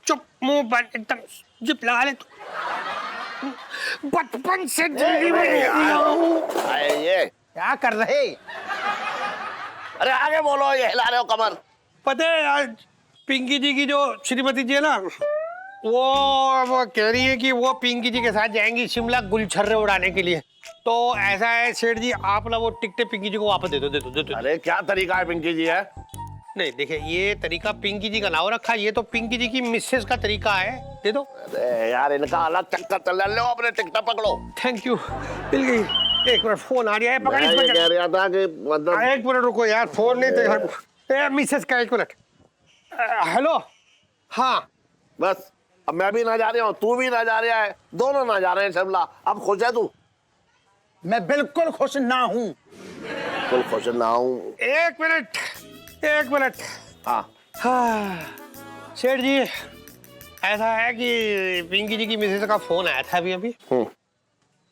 चुप, मुंह बंद, एकदम जिप लगा ले तू। बचपन से दिल्ली में ये क्या कर रहे? अरे आगे बोलो, ये हिला रहे हो कमर। पता है आज पिंकी जी की जो श्रीमती जी है ना, वो कह रही है कि वो पिंकी जी के साथ जाएंगी शिमला गुलछर्रे उड़ाने के लिए। तो ऐसा है सेठ जी, आप ना वो टिकटें पिंकी जी को वापस दे दो। अरे क्या तरीका है पिंकी जी है? नहीं देखिए, ये तरीका पिंकी जी का ना हो रखा, ये तो पिंकी जी की मिसेस का तरीका है, दे दो। अरे यार इनका अलग चक्कर चल लो, अपने टिकट पकड़ो। थैंक यू, मिल गई। एक मिनट, फोन आ रहा है, पकड़ मैं ये कह रहा था कि मतलब एक मिनट रुको यार, फोन नहीं थे मिसेस का, एक मिनट। हेलो, हाँ बस अब मैं भी ना जा रहा हूँ, तू भी ना जा रहा है, दोनों ना जा रहे हैं शिमला। अब खुश है तू? मैं बिल्कुल खुश ना हूँ। बिल्कुल खुश ना हूँ। एक मिनट। हाँ सेठ जी ऐसा है कि पिंकी जी की मिसेस का फोन आया था अभी।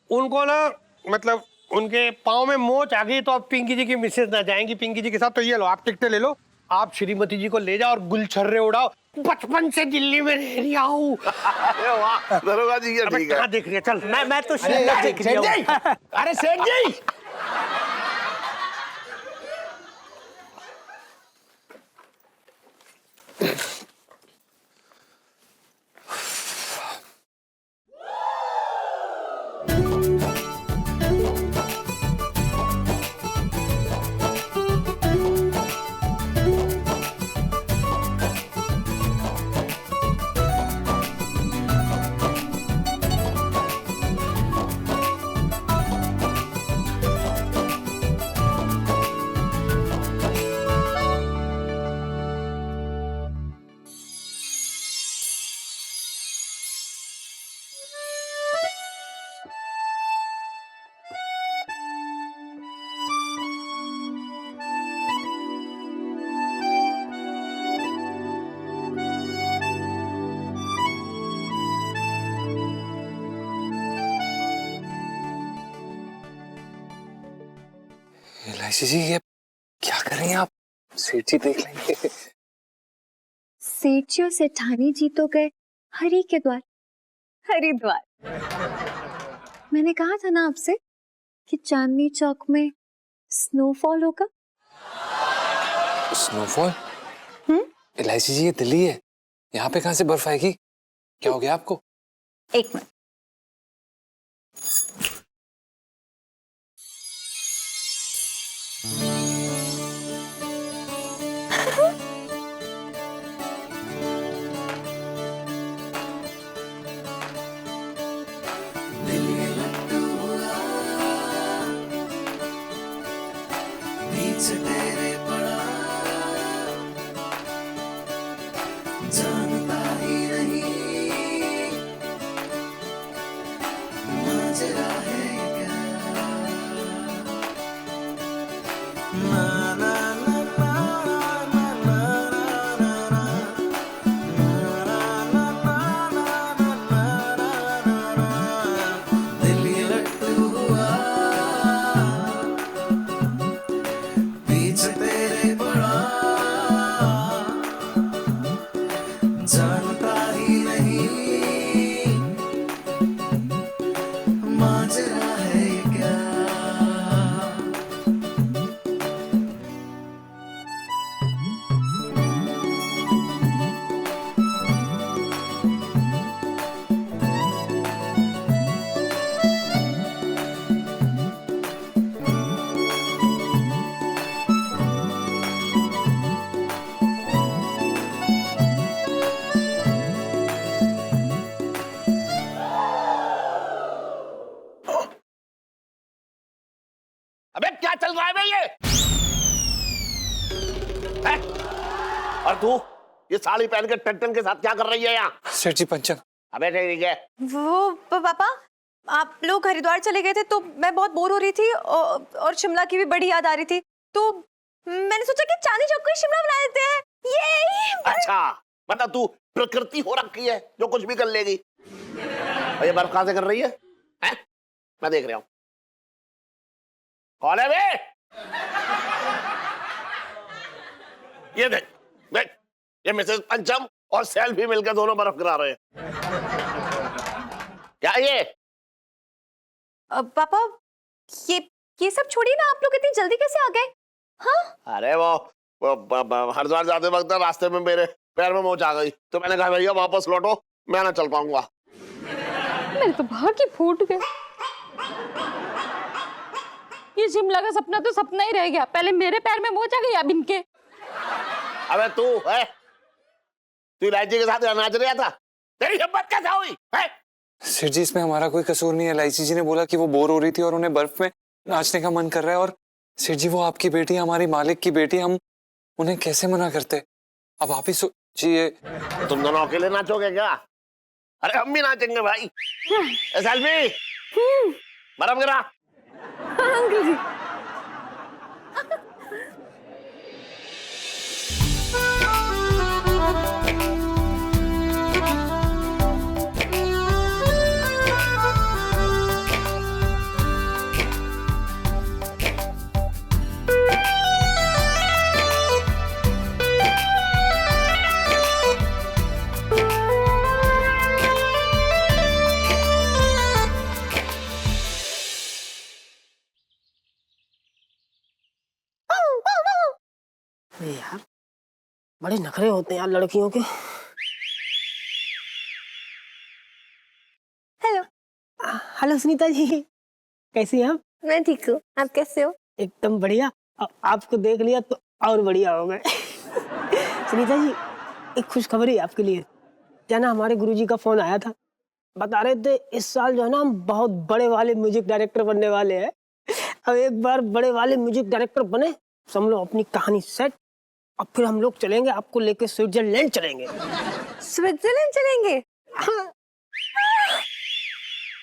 उनको ना मतलब उनके पाँव में मोच आ गई, तो अब पिंकी जी की मिसेस ना जाएंगी पिंकी जी के साथ। तो ये लो, आप टिकटें ले लो, आप श्रीमती जी को ले जाओ और गुलछर्रे उड़ाओ। बचपन से दिल्ली में रह रही हूँ। दरोगा जी ये ठीक है। कहाँ देख रही है? चल मैं तो शिमला देख रही हूँ। अरे सेठ जी इलायची जी ये क्या कर रही हैं आप? सेठ जी देख लेंगे। सेठ जी और सेठानी जी तो गए हरि के द्वार, हरिद्वार। मैंने कहा था ना आपसे कि चांदनी चौक में स्नोफॉल होगा। स्नोफॉल? इलायची जी ये दिल्ली है, यहाँ पे कहाँ से बर्फ आएगी? क्या हो गया आपको? एक मिनट। अबे क्या चल रहा है बे ये? हैं? और तू ये साड़ी पहन के टन के साथ क्या कर रही है यहाँ? सेठ जी पंचम। अबे ठीक है। वो पापा, आप लोग हरिद्वार चले गए थे तो मैं बहुत बोर हो रही थी और शिमला की भी बड़ी याद आ रही थी, तो मैंने सोचा कि चांदनी चौक को शिमला बना देते हैं। ये अच्छा, मतलब तू प्रकृति हो रखी है जो कुछ भी कर लेगी। और ये बर्फ कहां से कर रही है? हैं? मैं देख रहा हूं। कौन है बे? ये देख देख, ये मिसेस पंचम और सेल्फी मिलकर दोनों बर्फ गिरा रहे हैं। क्या ये? पापा, ये सब छोड़िए ना, आप लोग इतनी जल्दी कैसे आ गए? हाँ? अरे वो हरिद्वार जाते वक्त रास्ते में मेरे पैर में मोच आ गई, तो मैंने कहा भैया वापस लौटो, मैं ना चल पाऊंगा। मेरे तो भाग्य फूट गए। ये शिमला का सपना तो सपना ही रह गया। पहले मेरे पैर में मोच आ गई, अब इनके। अबे तू इलायची के साथ नाच रहा था, तेरी हिम्मत कैसे हुई? सेठ जी इसमें हमारा कोई कसूर नहीं है। इलायची जी ने बोला कि वो बोर हो रही थी और उन्हें बर्फ में नाचने का मन कर रहा है। और सेठ जी वो आपकी बेटी, हमारी मालिक की बेटी, हम उन्हें कैसे मना करते? अब आप ही सोचिए। तुम दोनों अकेले नाचोगे क्या? अरे हम भी नाचेंगे भाई। सेल्फी बर्फ गिरा। अंकल जी। यार बड़े नखरे होते हैं यार लड़कियों के। हेलो। हेलो सुनीता जी, कैसी हैं आप? मैं ठीक हूँ, आप कैसे हो? एकदम बढ़िया। आपको देख लिया तो और बढ़िया हो गए। सुनीता जी, एक खुशखबरी आपके लिए। क्या ना, हमारे गुरुजी का फोन आया था, बता रहे थे इस साल जो है ना हम बहुत बड़े वाले म्यूजिक डायरेक्टर बनने वाले हैं। अब एक बार बड़े वाले म्यूजिक डायरेक्टर बने, हम लोग अपनी कहानी सेट, और फिर हम लोग चलेंगे आपको लेके स्विट्जरलैंड चलेंगे। स्विट्जरलैंड चलेंगे?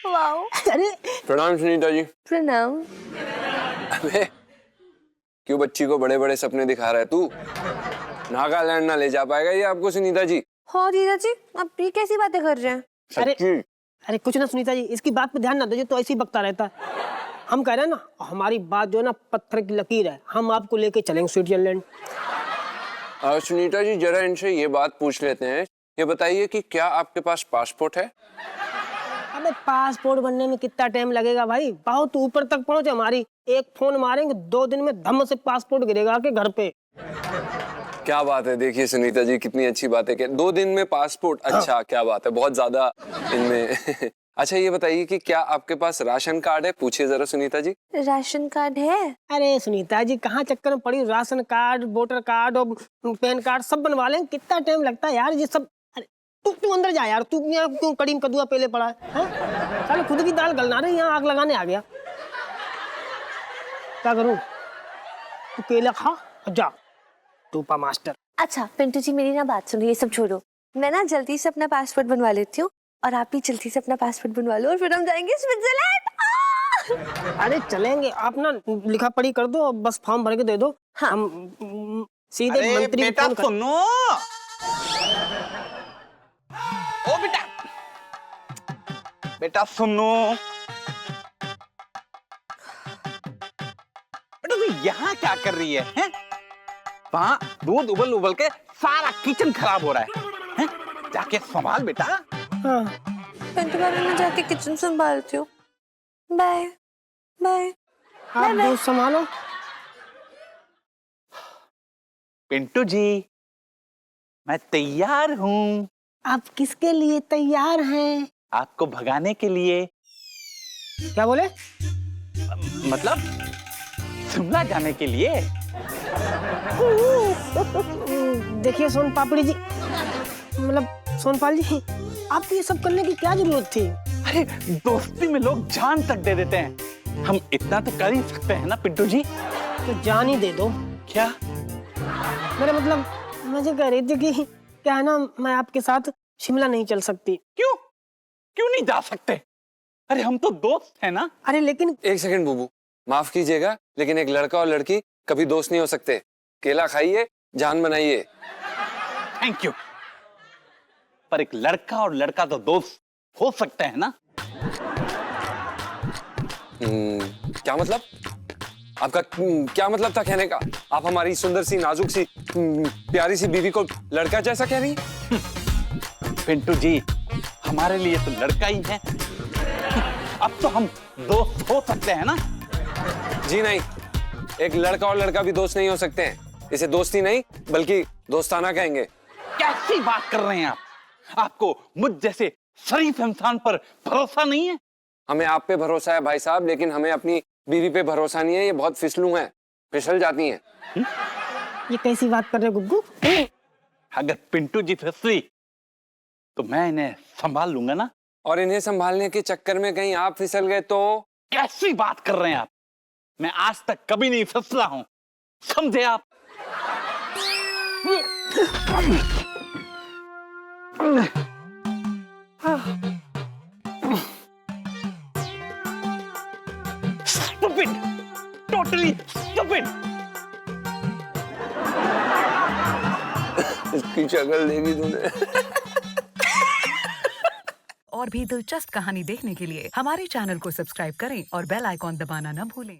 वाओ। अरे प्रणाम सुनीता जी। प्रणाम। अबे क्यों बच्ची को बड़े बड़े सपने दिखा रहा है तू? नागालैंड ना ले जा पाएगा ये आपको सुनीता जी। हाँ जीजा जी, आप ये कैसी बातें कर रहे हैं? अरे कुछ ना सुनीता जी, इसकी बात पे ध्यान ना दीजिए, तो ऐसे ही बकता रहता है। हम कह रहे हैं ना, हमारी बात जो है ना पत्थर की लकीर है, हम आपको लेके चलेंगे स्विट्जरलैंड। सुनीता जी जरा इनसे ये बात पूछ लेते हैं, ये बताइए कि क्या आपके पास पासपोर्ट है? अबे पासपोर्ट बनने में कितना टाइम लगेगा भाई, बहुत ऊपर तक पहुंचे हमारी। एक फोन मारेंगे 2 दिन में धम से पासपोर्ट गिरेगा के घर पे। क्या बात है, देखिए सुनीता जी कितनी अच्छी बात है कि 2 दिन में पासपोर्ट। अच्छा, क्या बात है, बहुत ज्यादा इनमें अच्छा ये बताइए कि क्या आपके पास राशन कार्ड है? पूछिए जरा सुनीता जी। राशन कार्ड है? अरे सुनीता जी कहाँ चक्कर में पड़ी, राशन कार्ड, वोटर कार्ड और पैन कार्ड सब बनवा लें, कितना टाइम लगता है यार ये सब। अरे तू अंदर जा यार, तू यहाँ क्यों कड़ी में कद्दुआ पहले पड़ा है? साले खुद की दाल गलना रही, यहाँ आग लगाने आ गया। क्या करूँ? तू केला खा और जा टूपा मास्टर। अच्छा पिंटू जी मेरी ना बात सुनो, ये सब छोड़ो, मैं ना जल्दी से अपना पासपोर्ट बनवा लेती हूँ और आप भी जल्दी से अपना पासपोर्ट बनवा लो और फिर हम जाएंगे स्विट्जरलैंड। अरे चलेंगे, आप ना लिखा पढ़ी कर दो, बस फॉर्म भर के दे दो। हाँ। हम सीधे अरे मंत्री बेटा फोन कर- सुनो, ओ बेटा, बेटा सुनो, बेटा तू यहाँ क्या कर रही है, हैं? वहाँ दूध उबल उबल के सारा किचन खराब हो रहा है, हैं? जाके संभाल बेटा। हाँ। पिंटू भाभी मैं जाके किचन संभालती हूँ। Bye bye. आप दूध संभालो। पिंटू जी मैं तैयार हूँ। आप किसके लिए तैयार हैं? आपको भगाने के लिए। क्या बोले? मतलब शिमला जाने के लिए। देखिए सोन पापड़ी जी, मतलब सोनपाल जी, आपको ये सब करने की क्या जरूरत थी? अरे दोस्ती में लोग जान तक दे देते हैं, हम इतना तो कर ही सकते हैं ना पिंटू जी। तो जान ही दे दो। क्या? मेरा मतलब मुझे कह रही थी कि क्या है ना, मैं आपके साथ शिमला नहीं चल सकती। क्यों? क्यों नहीं जा सकते? अरे हम तो दोस्त हैं ना। अरे लेकिन 1 सेकंड बुबू, माफ कीजिएगा लेकिन एक लड़का और लड़की कभी दोस्त नहीं हो सकते। केला खाइए, जान बनाइए। Thank you. पर एक लड़का और लड़का तो दोस्त हो सकते हैं ना। क्या मतलब? आपका क्या मतलब था कहने का? आप हमारी सुंदर सी, नाजुक सी, प्यारी सी बीवी को लड़का जैसा कह रही हैं? पिंटू जी हमारे लिए तो लड़का ही है, अब तो हम दोस्त हो सकते हैं ना। जी नहीं, एक लड़का और लड़का भी दोस्त नहीं हो सकते हैं। इसे दोस्ती नहीं बल्कि दोस्ताना कहेंगे। कैसी बात कर रहे हैं आप? आपको मुझ जैसे शरीफ इंसान पर भरोसा नहीं है? हमें आप पे भरोसा है भाई साहब, लेकिन हमें अपनी बीवी पे भरोसा नहीं है। ये बहुत फिसलू हैं, फिसल जाती हैं। ये कैसी बात कर रहे हो गुग्गू? अगर पिंटू जी फिसली तो मैं इन्हें संभाल लूंगा ना। और इन्हें संभालने के चक्कर में कहीं आप फिसल गए तो? कैसी बात कर रहे हैं आप? मैं आज तक कभी नहीं फिसला हूं, समझे आप? Stupid! Totally stupid! इसकी शक्ल देखी तूने? और भी दिलचस्प कहानी देखने के लिए हमारे चैनल को सब्सक्राइब करें और बेल आइकॉन दबाना न भूलें।